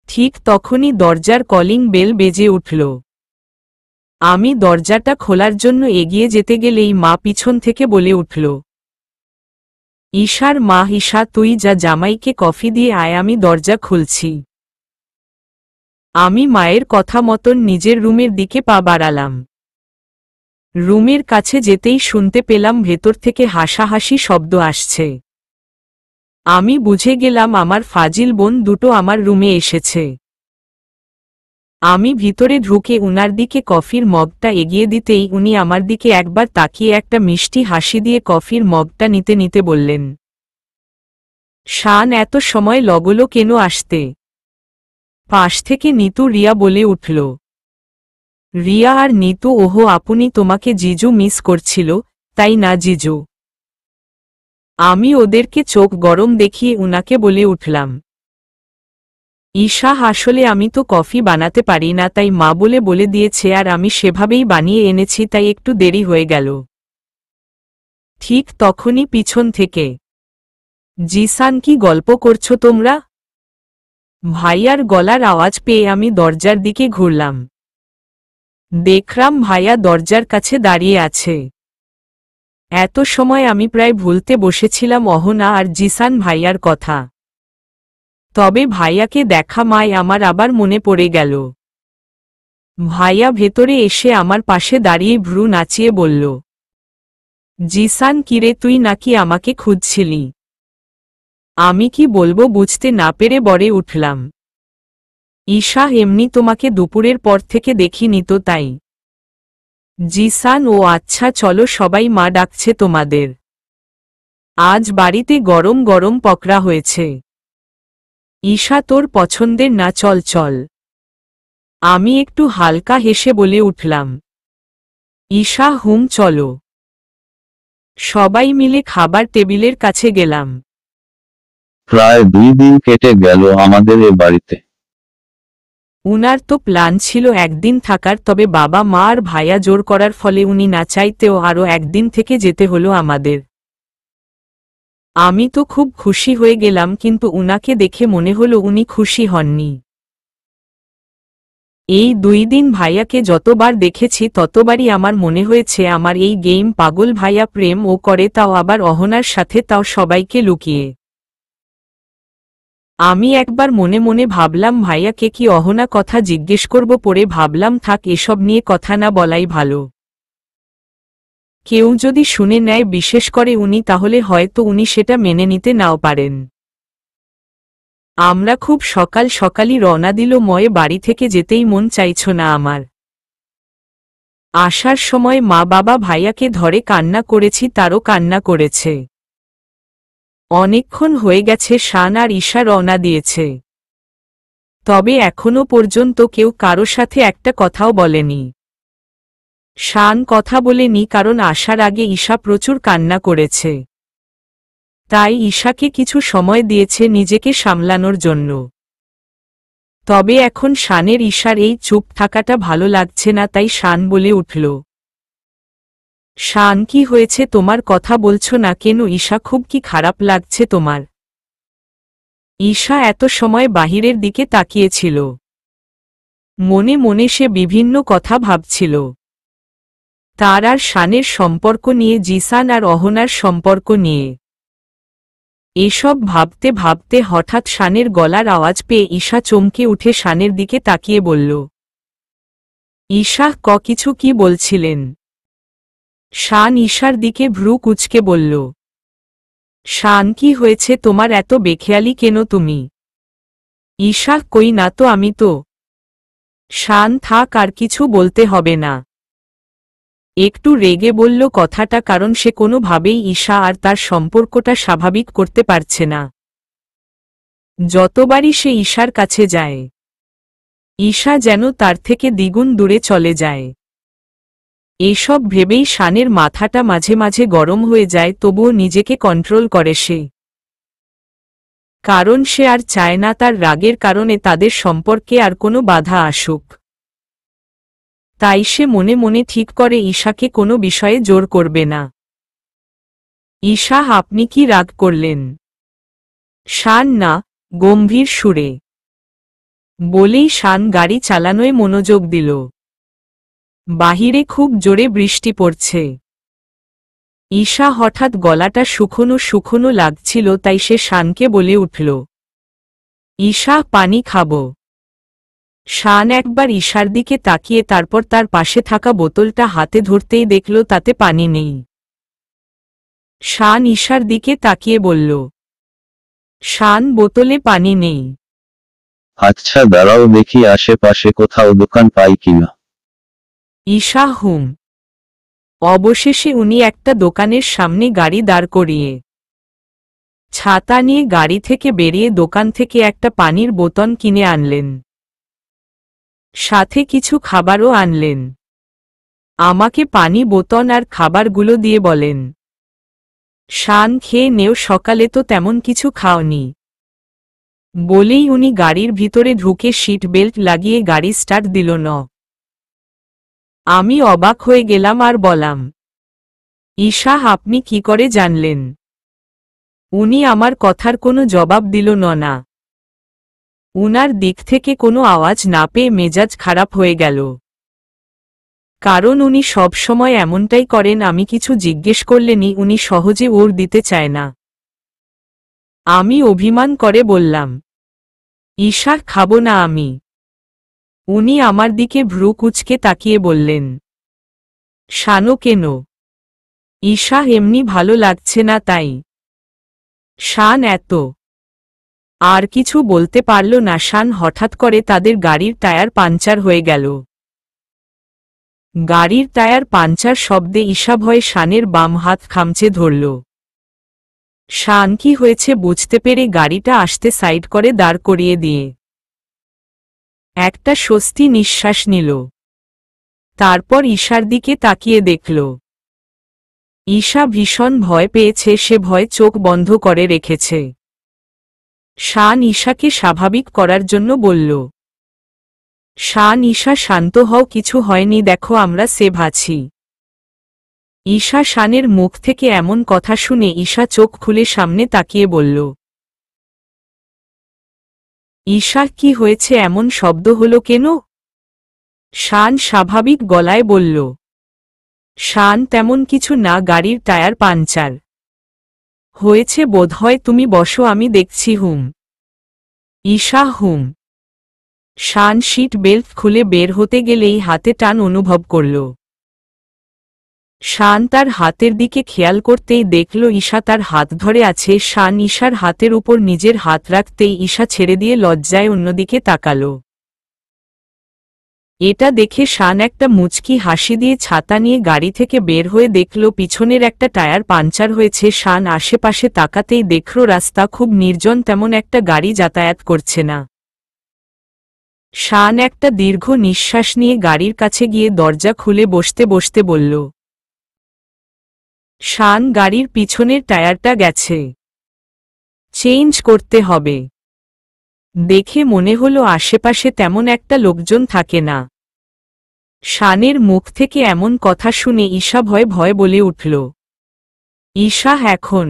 ঠিক তখনই দরজার কলিং বেল বেজে উঠল। আমি দরজাটা খোলার জন্য এগিয়ে যেতে গেলেই মা পিছন থেকে বলে উঠল, ঈশার মা, ঈশা, তুই যা, জামাইকে কফি দিয়ে আয়, আমি দরজা খুলছি। আমি মায়ের কথা মতন নিজের রুমের দিকে পা বাড়ালাম। রুমের কাছে যেতেই শুনতে পেলাম ভেতর থেকে হাসাহাসি শব্দ আসছে। আমি বুঝে গেলাম আমার ফাজিল বোন দুটো আমার রুমে এসেছে। আমি ভিতরে ঢুকে উনার দিকে কফির মগটা এগিয়ে দিতেই উনি আমার দিকে একবার তাকিয়ে একটা মিষ্টি হাসি দিয়ে কফির মগটা নিতে নিতে বললেন, শান, এত সময় লগলো কেন আসতে? পাশ থেকে নিতু রিয়া বলে উঠল, রিয়া আর নিতু, ওহো, আপনি তোমাকে জিজু মিস করছিল, তাই না জিজু? আমি ওদেরকে চোখ গরম দেখিয়ে উনাকে বলে উঠলাম, ঈশা, আসলে আমি তো কফি বানাতে পারি না, তাই মা বলে দিয়েছে আর আমি সেভাবেই বানিয়ে এনেছি, তাই একটু দেরি হয়ে গেল। ঠিক তখনই পিছন থেকে, জিসান, কি গল্প করছো তোমরা? ভাইয়ার গলার আওয়াজ পেয়ে আমি দরজার দিকে ঘুরলাম। দেখলাম ভাইয়া দরজার কাছে দাঁড়িয়ে আছে। এত সময় আমি প্রায় ভুলতে বসেছিলাম অহনা আর জিসান ভাইয়ার কথা। তবে ভাইয়াকে দেখা মায় আমার আবার মনে পড়ে গেল। ভাইয়া ভেতরে এসে আমার পাশে দাঁড়িয়ে ভ্রু নাচিয়ে বলল, জিসান, কিরে, তুই নাকি আমাকে খুঁজছিলি? আমি কি বলবো বুঝতে না পেরে বলে উঠলাম, ঈশা, এমনি তোমাকে দুপুরের পর থেকে দেখিনি তো, তাই। জিসান, ও আচ্ছা, চলো সবাই, মা ডাকছে তোমাদের। আজ বাড়িতে গরম গরম পকড়া হয়েছে। ঈশা, তোর পছন্দের না? চল চল। আমি একটু হালকা হেসে বলে উঠলাম, ঈশা হুম চলো। সবাই মিলে খাবার টেবিলের কাছে গেলাম। প্রায় 2 দিন কেটে গেল আমাদের এ বাড়িতে। উনার তো প্ল্যান ছিল একদিন থাকার, তবে বাবা মা আর ভাইয়া জোর করার ফলে উনি না চাইতেও আরও একদিন থেকে যেতে হলো আমাদের। আমি তো খুব খুশি হয়ে গেলাম, কিন্তু উনাকে দেখে মনে হলো উনি খুশি হননি। এই 2 দিন ভাইয়াকে যতবার দেখেছি ততবারই আমার মনে হয়েছে আমার এই গেম পাগল ভাইয়া প্রেম ও করে, তাও আবার অহনার সাথে, তাও সবাইকে লুকিয়ে। আমি একবার মনে মনে ভাবলাম ভাইয়াকে কি অহনা কথা জিজ্ঞেস করব, পরে ভাবলাম থাক, এসব নিয়ে কথা না বলাই ভালো। কেউ যদি শুনে নেয়, বিশেষ করে উনি, তাহলে হয়তো উনি সেটা মেনে নিতে নাও পারেন। আমরা খুব সকাল সকালই রওনা দিল ময়ে, বাড়ি থেকে যেতেই মন চাইছ না আমার। আসার সময় মা বাবা ভাইয়াকে ধরে কান্না করেছি, তারও কান্না করেছে। অনেকক্ষণ হয়ে গেছে শান আর ঈশা রওনা দিয়েছে, তবে এখনো পর্যন্ত কেউ কারো সাথে একটা কথাও বলেনি। শান কথা বলেনি কারণ আসার আগে ঈশা প্রচুর কান্না করেছে, তাই ঈশাকে কিছু সময় দিয়েছে নিজেকে সামলানোর জন্য। তবে এখন শানের ঈশার এই চুপ থাকাটা ভালো লাগছে না, তাই শান বলে উঠল, শান কি হয়েছে, তোমার কথা বলছো না কেন? ঈশা খুব কি খারাপ লাগছে তোমার? ঈশা এত সময় বাহিরের দিকে তাকিয়েছিল, মনে মনে সে বিভিন্ন কথা ভাবছিল, তার আর শানের সম্পর্ক নিয়ে, জিসান আর অহনার সম্পর্ক নিয়ে। এসব ভাবতে ভাবতে হঠাৎ শানের গলার আওয়াজ পেয়ে ঈশা চমকে উঠে শানের দিকে তাকিয়ে বলল, ঈশা কিছু কি বলছিলেন? শান ঈশার দিকে ভ্রু কুঁচকে বলল, শান কি হয়েছে তোমার, এত বেখেয়ালি কেন তুমি? ঈশা কই না তো, আমি তো। শান থাক, আর কিছু বলতে হবে না। একটু রেগে বলল কথাটা, কারণ সে কোনোভাবেই ঈশা আর তার সম্পর্কটা স্বাভাবিক করতে পারছে না। যতবারই সে ঈশার কাছে যায়, ঈশা যেন তার থেকে দ্বিগুণ দূরে চলে যায়। এসব ভেবেই শানের মাথাটা মাঝে মাঝে গরম হয়ে যায়, তবুও নিজেকে কন্ট্রোল করে সে, কারণ সে আর চায় না তার রাগের কারণে তাদের সম্পর্কে আর কোনো বাধা আসুক। তাই সে মনে মনে ঠিক করে ঈশাকে কোনো বিষয়ে জোর করবে না। ঈশা আপনি কি রাগ করলেন? শান না, গম্ভীর সুরে বলেই শান গাড়ি চালানোয় মনোযোগ দিল। বাহিরে খুব জোরে বৃষ্টি পড়ছে। ঈশা হঠাৎ গলাটা শুকনো শুকনো লাগছিল, তাই সে শানকে বলে উঠল, ঈশা পানি খাবো? শান একবার ঈশার দিকে তাকিয়ে তারপর তার পাশে থাকা বোতলটা হাতে ধরতেই দেখল তাতে পানি নেই। শান ঈশার দিকে তাকিয়ে বলল, শান বোতলে পানি নেই। আচ্ছা দাঁড়াও দেখি আশেপাশে কোথাও দোকান পাই কিনা। ঈশা হুম। অবশেষে উনি একটা দোকানের সামনে গাড়ি দাঁড় করিয়ে ছাতা নিয়ে গাড়ি থেকে বেরিয়ে দোকান থেকে একটা পানির বোতল কিনে আনলেন, সাথে কিছু খাবারও আনলেন। আমাকে পানি বোতল আর খাবারগুলো দিয়ে বলেন, শান খেয়ে নেও, সকালে তো তেমন কিছু খাওনি। বলেই উনি গাড়ির ভিতরে ঢুকে সিট বেল্ট লাগিয়ে গাড়ি স্টার্ট দিল না। আমি অবাক হয়ে গেলাম আর বললাম, ঈশা আপনি কি করে জানলেন? উনি আমার কথার কোনো জবাব দিল না। উনার দিক থেকে কোনো আওয়াজ না পেয়ে মেজাজ খারাপ হয়ে গেল, কারণ উনি সব সময় এমনটাই করেন, আমি কিছু জিজ্ঞেস করলেনি উনি সহজে ওর দিতে চায় না। আমি অভিমান করে বললাম, ঈশা খাবো না আমি। উনি আমার দিকে ভ্রু কুঁচকে তাকিয়ে বললেন, শানো কেন? ঈশা এমনি ভালো লাগছে না তাই। শান এত আর কিছু বলতে পারল না। শান হঠাৎ করে তাদের গাড়ির টায়ার পাঞ্চার হয়ে গেল। গাড়ির টায়ার পাঞ্চার শব্দে ঈশা ভয়ে শানের বাম হাত খামচে ধরল। শান কি হয়েছে বুঝতে পেরে গাড়িটা আসতে সাইড করে দাঁড় করিয়ে দিয়ে একটা স্বস্তি নিঃশ্বাস নিল। তারপর ঈশার দিকে তাকিয়ে দেখল। ঈশা ভীষণ ভয় পেয়েছে, সে ভয়ে চোখ বন্ধ করে রেখেছে। শান ঈশাকে স্বাভাবিক করার জন্য বলল, শান ঈশা শান্ত হও, কিছু হয়নি, দেখো আমরা সেভ আছি। ঈশা শানের মুখ থেকে এমন কথা শুনে ঈশা চোখ খুলে সামনে তাকিয়ে বলল, ঈশা কি হয়েছে, এমন শব্দ হলো কেন? শান স্বাভাবিক গলায় বলল, শান তেমন কিছু না, গাড়ির টায়ার পাঞ্চার হয়েছে বোধহয়, তুমি বসো আমি দেখছি। হুম। ঈশা হুম। শান সিট বেল্ট খুলে বের হতে গেলেই হাতে টান অনুভব করল। শান তার হাতের দিকে খেয়াল করতেই দেখল ঈশা তার হাত ধরে আছে। শান ঈশার হাতের উপর নিজের হাত রাখতেই ঈশা ছেড়ে দিয়ে লজ্জায় অন্যদিকে তাকাল। এটা দেখে শান একটা মুচকি হাসি দিয়ে ছাতা নিয়ে গাড়ি থেকে বের হয়ে দেখল পিছনের একটা টায়ার পাঞ্চার হয়েছে। শান আশেপাশে তাকাতেই দেখল রাস্তা খুব নির্জন, তেমন একটা গাড়ি যাতায়াত করছে না। শান একটা দীর্ঘ নিঃশ্বাস নিয়ে গাড়ির কাছে গিয়ে দরজা খুলে বসতে বসতে বলল, শান গাড়ির পিছনের টায়ারটা গেছে, চেঞ্জ করতে হবে। দেখে মনে হলো আশেপাশে তেমন একটা লোকজন থাকে না। শানের মুখ থেকে এমন কথা শুনে ঈশা ভয়ে ভয়ে বলে উঠল, ঈশা এখন।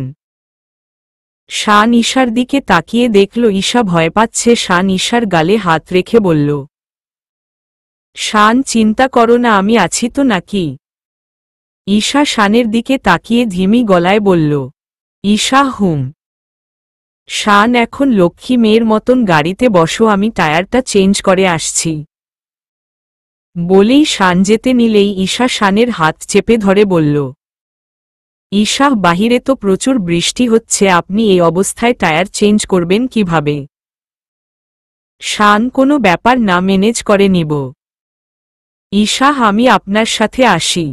শান ঈশার দিকে তাকিয়ে দেখল ঈশা ভয় পাচ্ছে। শান ঈশার গালে হাত রেখে বলল, শান চিন্তা করো না, আমি আছি তো নাকি? ঈশা শানের দিকে তাকিয়ে ধিমি গলায় বলল, ঈশা হুম। শান এখন লক্ষ্মী মেয়ের মতন গাড়িতে বসো, আমি টায়ারটা চেঞ্জ করে আসছি। বলেই শান যেতে নিলেই ঈশা শানের হাত চেপে ধরে বলল, ঈশা বাহিরে তো প্রচুর বৃষ্টি হচ্ছে, আপনি এই অবস্থায় টায়ার চেঞ্জ করবেন কিভাবে? শান কোনো ব্যাপার না, ম্যানেজ করে নিব। ঈশা আমি আপনার সাথে আসি।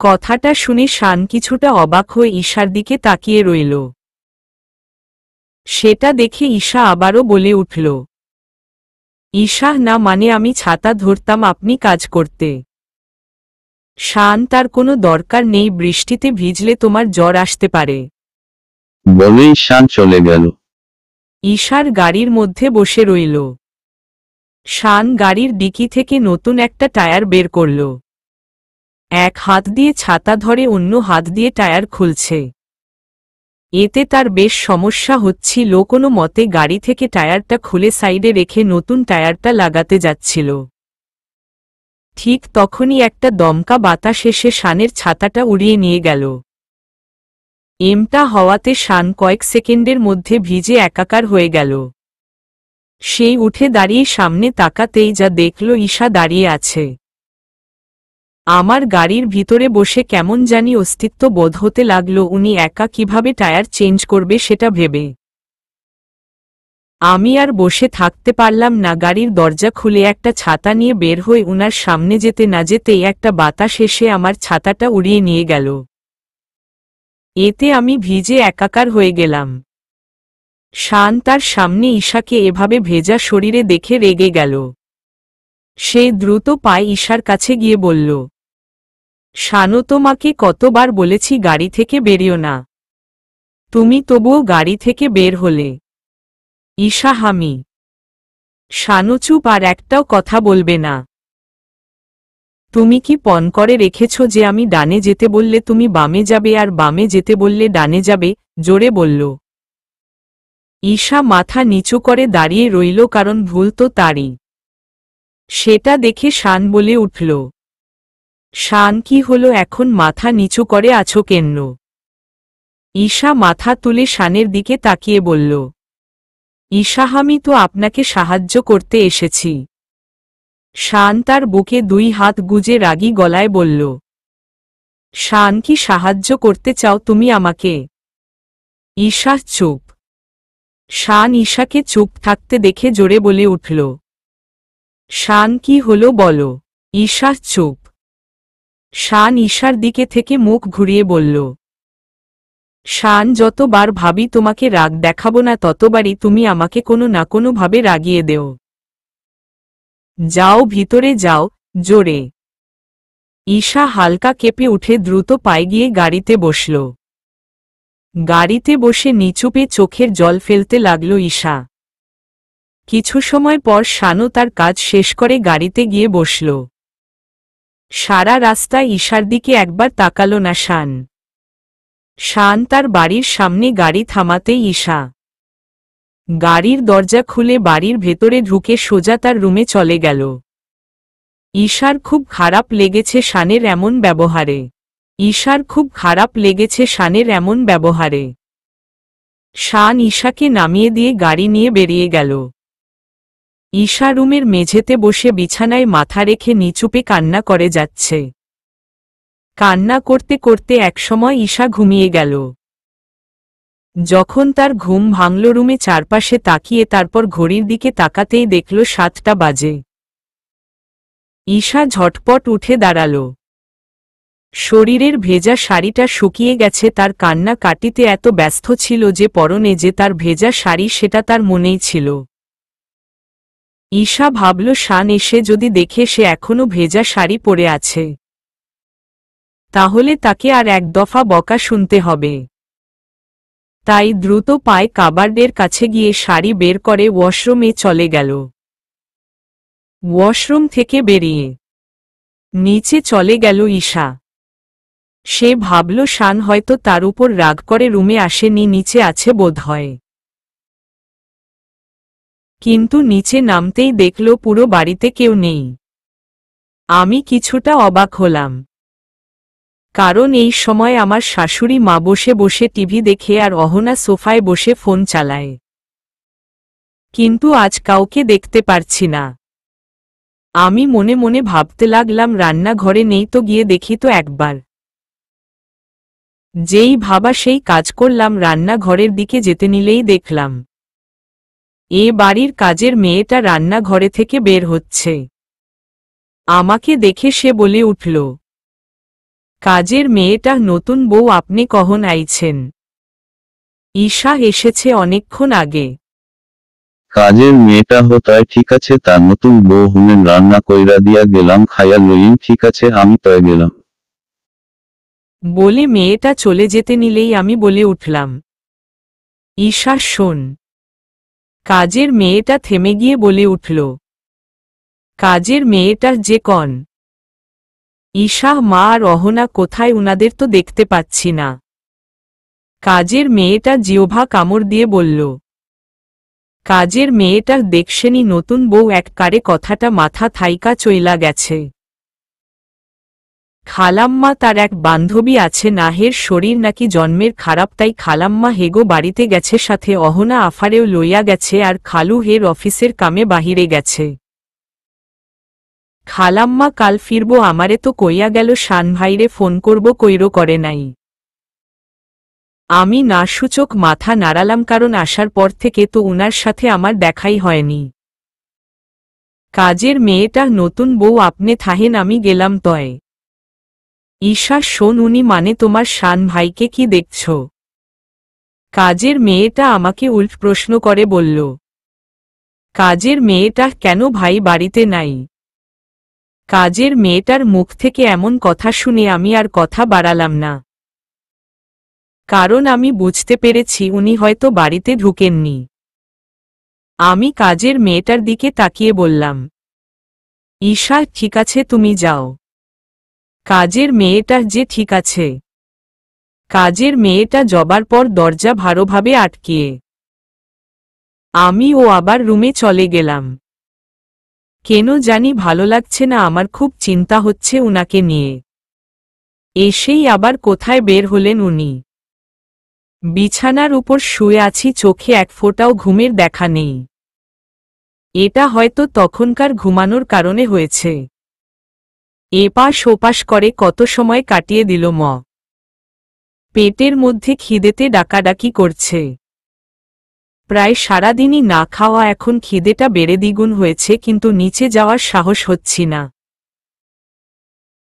কথাটা শুনে শান কিছুটা অবাক হয়ে ঈশার দিকে তাকিয়ে রইল। সেটা দেখে ঈশা আবারও বলে উঠল, ঈশা না মানে আমি ছাতা ধরতাম আপনি কাজ করতে। শান তার কোনো দরকার নেই, বৃষ্টিতে ভিজলে তোমার জ্বর আসতে পারে। বলেই শান চলে গেল। ঈশার গাড়ির মধ্যে বসে রইল। শান গাড়ির ডিকি থেকে নতুন একটা টায়ার বের করল। এক হাত দিয়ে ছাতা ধরে অন্য হাত দিয়ে টায়ার খুলছে। এতে তার বেশ সমস্যা হচ্ছিল। কোনো মতে গাড়ি থেকে টায়ারটা খুলে সাইডে রেখে নতুন টায়ারটা লাগাতে যাচ্ছিল। ঠিক তখনই একটা দমকা বাতাস এসে শানের ছাতাটা উড়িয়ে নিয়ে গেল। এমটা হওয়াতে শান কয়েক সেকেন্ডের মধ্যে ভিজে একাকার হয়ে গেল। সেই উঠে দাঁড়িয়ে সামনে তাকাতেই যা দেখল ঈশা দাঁড়িয়ে আছে। আমার গাড়ির ভিতরে বসে কেমন জানি অস্তিত্ব বোধ হতে লাগল। উনি একা কিভাবে টায়ার চেঞ্জ করবে সেটা ভেবে আমি আর বসে থাকতে পারলাম না। গাড়ির দরজা খুলে একটা ছাতা নিয়ে বের হয়ে উনার সামনে যেতে না যেতেই একটা বাতাস এসে আমার ছাতাটা উড়িয়ে নিয়ে গেল। এতে আমি ভিজে একাকার হয়ে গেলাম। শান তার সামনে ঈশাকে এভাবে ভেজা শরীরে দেখে রেগে গেল। সে দ্রুত পায়ে ঈশার কাছে গিয়ে বলল, শানু তোমাকে কতবার বলেছি গাড়ি থেকে বেরিও না, তুমি তবুও গাড়ি থেকে বের হলে। ঈশা হামি। শানু চুপ, আর একটাও কথা বলবে না। তুমি কি পণ করে রেখেছ যে আমি ডানে যেতে বললে তুমি বামে যাবে আর বামে যেতে বললে ডানে যাবে? জোরে বলল। ঈশা মাথা নিচু করে দাঁড়িয়ে রইল, কারণ ভুল তো তারই। সেটা দেখে শান বলে উঠল, শান কি হলো এখন, মাথা নিচু করে আছো কেন? ঈশা মাথা তুলে শানের দিকে তাকিয়ে বলল, ঈশা আমি তো আপনাকে সাহায্য করতে এসেছি। শান তার বুকে দুই হাত গুজে রাগী গলায় বলল, শান কি সাহায্য করতে চাও তুমি আমাকে? ঈশা চুপ। শান ঈশাকে চুপ থাকতে দেখে জোরে বলে উঠল, শান কি হলো বলো? ঈশা চুপ। শান ঈশার দিকে থেকে মুখ ঘুরিয়ে বলল, শান যতবার ভাবি তোমাকে রাগ দেখাবো না ততবারই তুমি আমাকে কোনো না কোনো ভাবে রাগিয়ে দেও। যাও ভিতরে যাও, জোরে। ঈশা হালকা কেঁপে উঠে দ্রুত পায়ে গিয়ে গাড়িতে বসল। গাড়িতে বসে নিচুপে চোখের জল ফেলতে লাগল ঈশা। কিছু সময় পর শানু তার কাজ শেষ করে গাড়িতে গিয়ে বসল। সারা রাস্তায় ঈশার দিকে একবার তাকাল না শান। শান তার বাড়ির সামনে গাড়ি থামাতেই ঈশা গাড়ির দরজা খুলে বাড়ির ভেতরে ঢুকে সোজা তার রুমে চলে গেল। ঈশার খুব খারাপ লেগেছে শানের এমন ব্যবহারে। শান ঈশাকে নামিয়ে দিয়ে গাড়ি নিয়ে বেরিয়ে গেল। ঈশা রুমের মেঝেতে বসে বিছানায় মাথা রেখে নিচুপে কান্না করে যাচ্ছে। কান্না করতে করতে একসময় ঈশা ঘুমিয়ে গেল। যখন তার ঘুম ভাঙল রুমে চারপাশে তাকিয়ে তারপর ঘড়ির দিকে তাকাতেই দেখল 7টা বাজে। ঈশা ঝটপট উঠে দাঁড়াল। শরীরের ভেজা শাড়িটা শুকিয়ে গেছে। তার কান্না কাটিতে এত ব্যস্ত ছিল যে পরনে যে তার ভেজা শাড়ি সেটা তার মনেই ছিল। ঈশা ভাবল শান এসে যদি দেখে সে এখনো ভেজা শাড়ি পরে আছে তাহলে তাকে আর এক দফা বকা শুনতে হবে। তাই দ্রুত পায়ে কাবার্ডের কাছে গিয়ে শাড়ি বের করে ওয়াশরুমে চলে গেল। ওয়াশরুম থেকে বেরিয়ে নিচে চলে গেল ঈশা। সে ভাবল শান হয়তো তার উপর রাগ করে রুমে আসেনি, নিচে আছে বোধহয়। কিন্তু নিচে নামতেই দেখল পুরো বাড়িতে কেউ নেই। আমি কিছুটা অবাক হলাম, কারণ এই সময় আমার শাশুড়ি মা বসে বসে টিভি দেখে আর অহনা সোফায় বসে ফোন চালায়। কিন্তু আজ কাউকে দেখতে পারছি না। আমি মনে মনে ভাবতে লাগলাম রান্নাঘরে নেই তো গিয়ে দেখি তো একবার। যেই ভাবা সেই কাজ করলাম, রান্নাঘরের দিকে যেতে নিলেই দেখলাম এ বাড়ির কাজের মেয়েটা রান্নাঘরে থেকে বের হচ্ছে। আমাকে দেখে সে বলে উঠল, কাজের মেয়েটা নতুন বউ আপনি কখন আইছেন? ঈশা এসেছে অনেকক্ষণ আগে। কাজের মেয়েটা হতায় ঠিক আছে, তার নতুন বউ হুনেন রান্না কইরা দিয়া গেলাম, খাইয়া লইন ঠিক আছে আমি তয় গেলাম। বলে মেয়েটা চলে যেতে নিলেই আমি বলে উঠলাম, ঈশা শোন। কাজের মেয়েটা থেমে গিয়ে বলে উঠল, কাজের মেয়েটা যে কন? ঈশা মা আর অহনা কোথায়? উনাদের তো দেখতে পাচ্ছি না। কাজের মেয়েটা জিহ্বা কামড় দিয়ে বলল, কাজের মেয়েটার দেখছেনি নতুন বউ এককারে কথাটা মাথা থাইকা চইলা গেছে। খালাম্মা তার এক বান্ধবী আছে, নাহের শরীর নাকি জন্মের খারাপ, তাই খালাম্মা হেগো বাড়িতে গেছে, সাথে অহনা আফারেও লইয়া গেছে, আর খালু হের অফিসের কামে বাহিরে গেছে। খালাম্মা কাল ফিরব আমারে তো কইয়া গেল, শান ভাইরে ফোন করব কইরো করে নাই। আমি না সূচক মাথা নাড়ালাম, কারণ আসার পর থেকে তো উনার সাথে আমার দেখাই হয়নি। কাজের মেয়েটা নতুন বউ আপনি থাহেন, আমি গেলাম তয়। ঈশা শোন, উনি মানে তোমার শান ভাইকে কি দেখছ? কাজের মেয়েটা আমাকে উল্ট প্রশ্ন করে বলল, কাজের মেয়েটা কেন ভাই বাড়িতে নাই? কাজের মেয়েটার মুখ থেকে এমন কথা শুনে আমি আর কথা বাড়ালাম না, কারণ আমি বুঝতে পেরেছি উনি হয়তো বাড়িতে ঢুকেননি। আমি কাজের মেয়েটার দিকে তাকিয়ে বললাম, ঈশা ঠিক আছে তুমি যাও। কাজের মেয়েটা যে ঠিক আছে। কাজের মেয়েটা যাবার পর দরজা ভালোভাবে আটকিয়ে আমি ও আবার রুমে চলে গেলাম। কেন জানি ভালো লাগছে না, আমার খুব চিন্তা হচ্ছে উনাকে নিয়ে। এসেই আবার কোথায় বের হলেন উনি? বিছানার উপর শুয়ে আছি, চোখে এক ফোঁটাও ঘুমের দেখা নেই। এটা হয়তো তখনকার ঘুমানোর কারণে হয়েছে। এপাশ ওপাশ করে কত সময় কাটিয়ে দিল ম। পেটের মধ্যে খিদেতে ডাকাডাকি করছে। প্রায় সারাদিনই না খাওয়া, এখন খিদেটা বেড়ে দ্বিগুণ হয়েছে, কিন্তু নিচে যাওয়ার সাহস হচ্ছি না।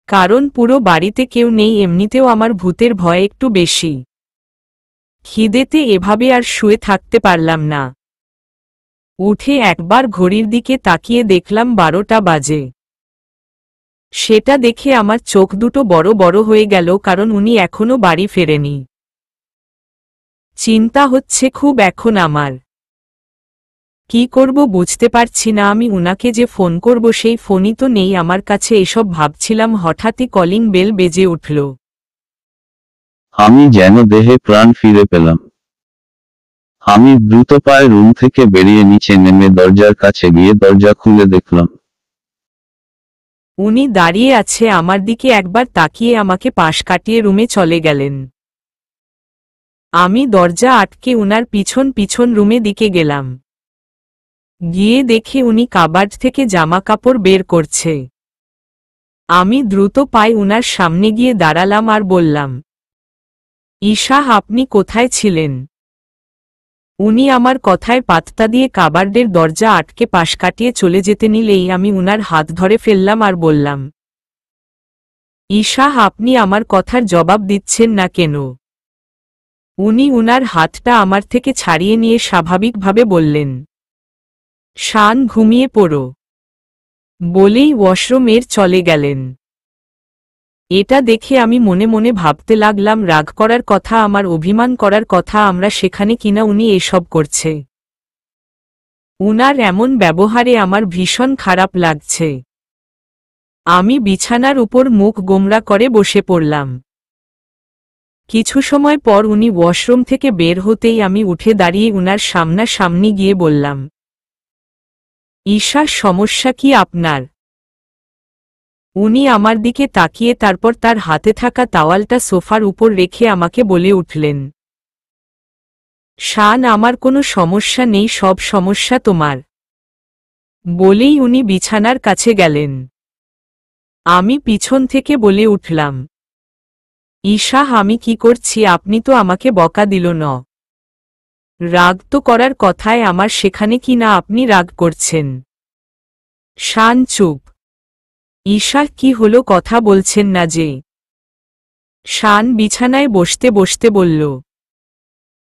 কারণ পুরো বাড়িতে কেউ নেই, এমনিতেও আমার ভূতের ভয় একটু বেশি। খিদেতে এভাবে আর শুয়ে থাকতে পারলাম না। উঠে একবার ঘড়ির দিকে তাকিয়ে দেখলাম 12টা বাজে। সেটা দেখে আমার চোখ দুটো বড় বড় হয়ে গেল, কারণ উনি এখনো বাড়ি ফেরেনি। চিন্তা হচ্ছে খুব এখন আমার। কি করব বুঝতে পারছি না। আমি উনাকে যে ফোন করব সেই ফোনই তো নেই আমার কাছে। এসব ভাবছিলাম, হঠাৎই কলিং বেল বেজে উঠল। আমি যেন দেহে প্রাণ ফিরে পেলাম। আমি দ্রুত পায়ে রুম থেকে বেরিয়ে নিচে নেমে দরজার কাছে গিয়ে দরজা খুলে দেখলাম উনি দাঁড়িয়ে আছে আমার দিকে, একবার তাকিয়ে আমাকে পাশ কাটিয়ে রুমে চলে গেলেন। আমি দরজা আটকে উনার পিছন পিছন রুমে দিকে গেলাম। গিয়ে দেখে উনি কাবার্ড থেকে জামা কাপড় বের করছে। আমি দ্রুত পায়ে উনার সামনে গিয়ে দাঁড়ালাম আর বললাম, ঈশা, আপনি কোথায় ছিলেন? উনি আমার কথায় পাত্তা দিয়ে কাবার্ডের দরজা আটকে পাশ কাটিয়ে চলে যেতে নিলেই আমি উনার হাত ধরে ফেললাম আর বললাম, ঈশা, আপনি আমার কথার জবাব দিচ্ছেন না কেন? উনি উনার হাতটা আমার থেকে ছাড়িয়ে নিয়ে স্বাভাবিকভাবে বললেন, শান, ঘুমিয়ে পড়ো, বলেই ওয়াশরুমের চলে গেলেন। এটা দেখে আমি মনে মনে ভাবতে লাগলাম, রাগ করার কথা, আমার অভিমান করার কথা, আমরা সেখানে কিনা উনি এসব করছে। উনার এমন ব্যবহারে আমার ভীষণ খারাপ লাগছে। আমি বিছানার উপর মুখ গোমড়া করে বসে পড়লাম। কিছু সময় পর উনি ওয়াশরুম থেকে বের হতেই আমি উঠে দাঁড়িয়ে উনার সামনাসামনি গিয়ে বললাম, ঈশা, সমস্যা কি আপনার? উনি আমার দিকে তাকিয়ে তারপর তার হাতে থাকা তাওয়ালটা সোফার উপর রেখে আমাকে বলে উঠলেন, শান, আমার কোনো সমস্যা নেই, সব সমস্যা তোমার। বলেই উনি বিছানার কাছে গেলেন। আমি পিছন থেকে বলে উঠলাম, ঈশা, আমি কি করছি? আপনি তো আমাকে বকা দিল না। রাগ তো করার কথায় আমার, সেখানে কি না আপনি রাগ করছেন? শান চুপ। ঈশা, কি হলো, কথা বলছেন না যে? শান বিছানায় বসতে বসতে বলল,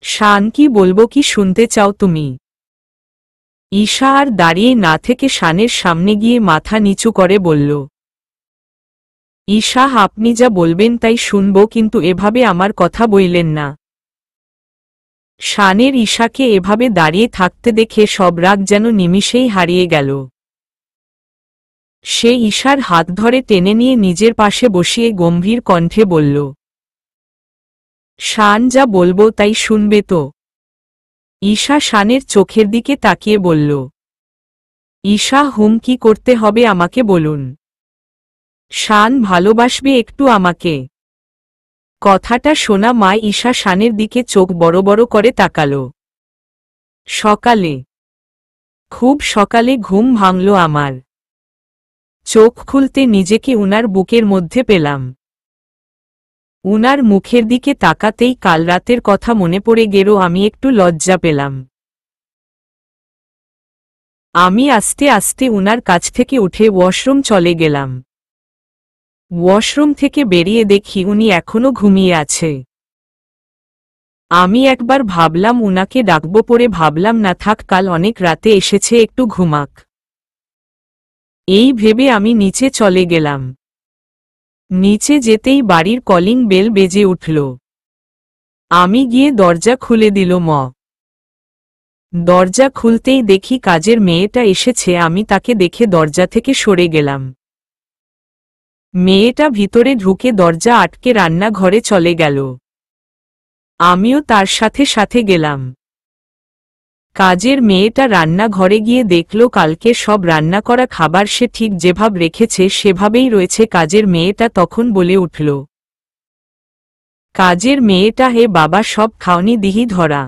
শান, কি বলবো, কি শুনতে চাও তুমি? ঈশা আর দাঁড়িয়ে না থেকে শানের সামনে গিয়ে মাথা নিচু করে বলল, ঈশা, আপনি যা বলবেন তাই শুনব, কিন্তু এভাবে আমার কথা বইলেন না। শানের ঈশাকে এভাবে দাঁড়িয়ে থাকতে দেখে সব রাগ যেন নিমিষেই হারিয়ে গেল। সে ঈশার হাত ধরে টেনে নিয়ে নিজের পাশে বসিয়ে গম্ভীর কণ্ঠে বলল, শান, যা বলবো তাই শুনবে তো? ঈশা শানের চোখের দিকে তাকিয়ে বলল, ঈশা, কি করতে হবে আমাকে বলুন। শান ভালোবাসবে একটু আমাকে? কথাটা শোনা মায় ঈশা শানের দিকে চোখ বড় বড় করে তাকাল। সকালে, খুব সকালে ঘুম ভাঙল আমার। চোখ খুলতে নিজেকে উনার বুকের মধ্যে পেলাম। উনার মুখের দিকে তাকাতেই কাল রাতের কথা মনে পড়ে গেল। আমি একটু লজ্জা পেলাম। আমি আস্তে আস্তে উনার কাছ থেকে উঠে ওয়াশরুম চলে গেলাম। ওয়াশরুম থেকে বেরিয়ে দেখি উনি এখনো ঘুমিয়ে আছে। আমি একবার ভাবলাম উনাকে ডাকবো, পরে ভাবলাম না থাক, কাল অনেক রাতে এসেছে, একটু ঘুমাক। এই ভেবে আমি নিচে চলে গেলাম। নিচে যেতেই বাড়ির কলিং বেল বেজে উঠল। আমি গিয়ে দরজা খুলে দিল ম। দরজা খুলতেই দেখি কাজের মেয়েটা এসেছে। আমি তাকে দেখে দরজা থেকে সরে গেলাম। মেয়েটা ভিতরে ঢুকে দরজা আটকে রান্নাঘরে চলে গেল। আমিও তার সাথে সাথে গেলাম। কাজের মেয়েটা রান্নাঘরে গিয়ে দেখল কালকে সব রান্না করা খাবার সে ঠিক যেভাবে রেখেছে সেভাবেই রয়েছে। কাজের মেয়েটা তখন বলে উঠল, কাজের মেয়েটা, হে বাবা, সব খাওনি দিহি ধরা।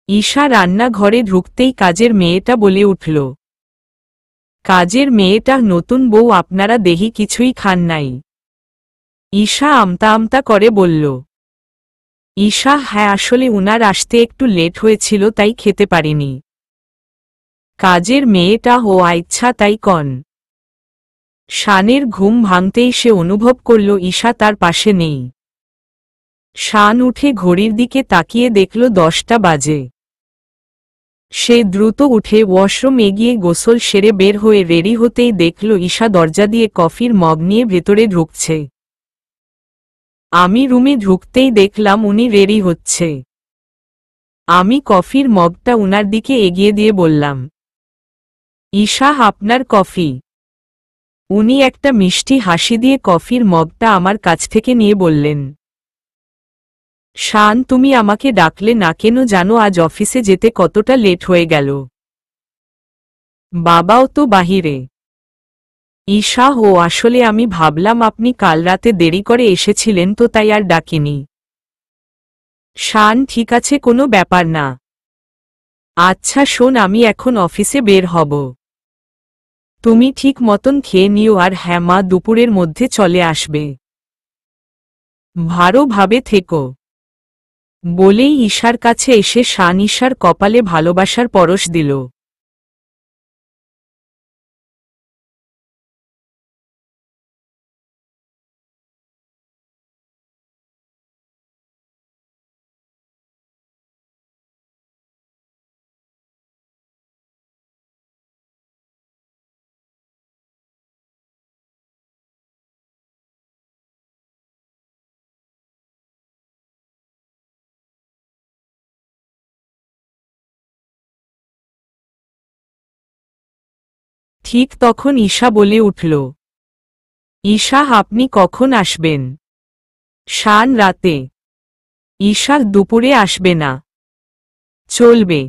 ঈশা রান্নাঘরে ঢুকতেই কাজের মেয়েটা বলে উঠল, কাজের মেয়েটা, নতুন বউ, আপনারা দেহি কিছুই খান নাই। ঈশা আমতা আমতা করে বলল, ঈশা, হ্যাঁ, আসলে উনার আসতে একটু লেট হয়েছিল তাই খেতে পারিনি। কাজের মেয়েটা, ও আচ্ছা, তাই কন। শানের ঘুম ভাঙতেই সে অনুভব করল ঈশা তার পাশে নেই। শান উঠে ঘড়ির দিকে তাকিয়ে দেখল 10টা বাজে। সে দ্রুত উঠে ওয়াশরুমে গিয়ে গোসল সেরে বের হয়ে রেডি হতেই দেখল ঈশা দরজা দিয়ে কফির মগ নিয়ে ভেতরে ঢুকছে। আমি রুমে ঢুকতেই দেখলাম উনি রেডি হচ্ছে। আমি কফির মগটা উনার দিকে এগিয়ে দিয়ে বললাম, ঈশা, আপনার কফি। উনি একটা মিষ্টি হাসি দিয়ে কফির মগটা আমার কাছ থেকে নিয়ে বললেন, শান, তুমি আমাকে ডাকলে না কেন জানো? আজ অফিসে যেতে কতটা লেট হয়ে গেল। বাবাও তো বাহিরে। ঈশা, আসলে আমি ভাবলাম আপনি কাল রাতে দেরি করে এসেছিলেন তো তাই আর ডাকিনি। শান, ঠিক আছে, কোনো ব্যাপার না। আচ্ছা শোন, আমি এখন অফিসে বের হব। তুমি ঠিক মতন খেয়ে নিও, আর হ্যাঁ মা দুপুরের মধ্যে চলে আসবে। ভালোভাবে থেকো। বলেই ঈশার কাছে এসে শান ঈশার কপালে ভালোবাসার পরশ দিল। ঠিক তখন ঈশা বলে উঠল, ঈশা, আপনি কখন আসবেন? শান রাতে। ঈশা দুপুরে আসবে না? চলবে।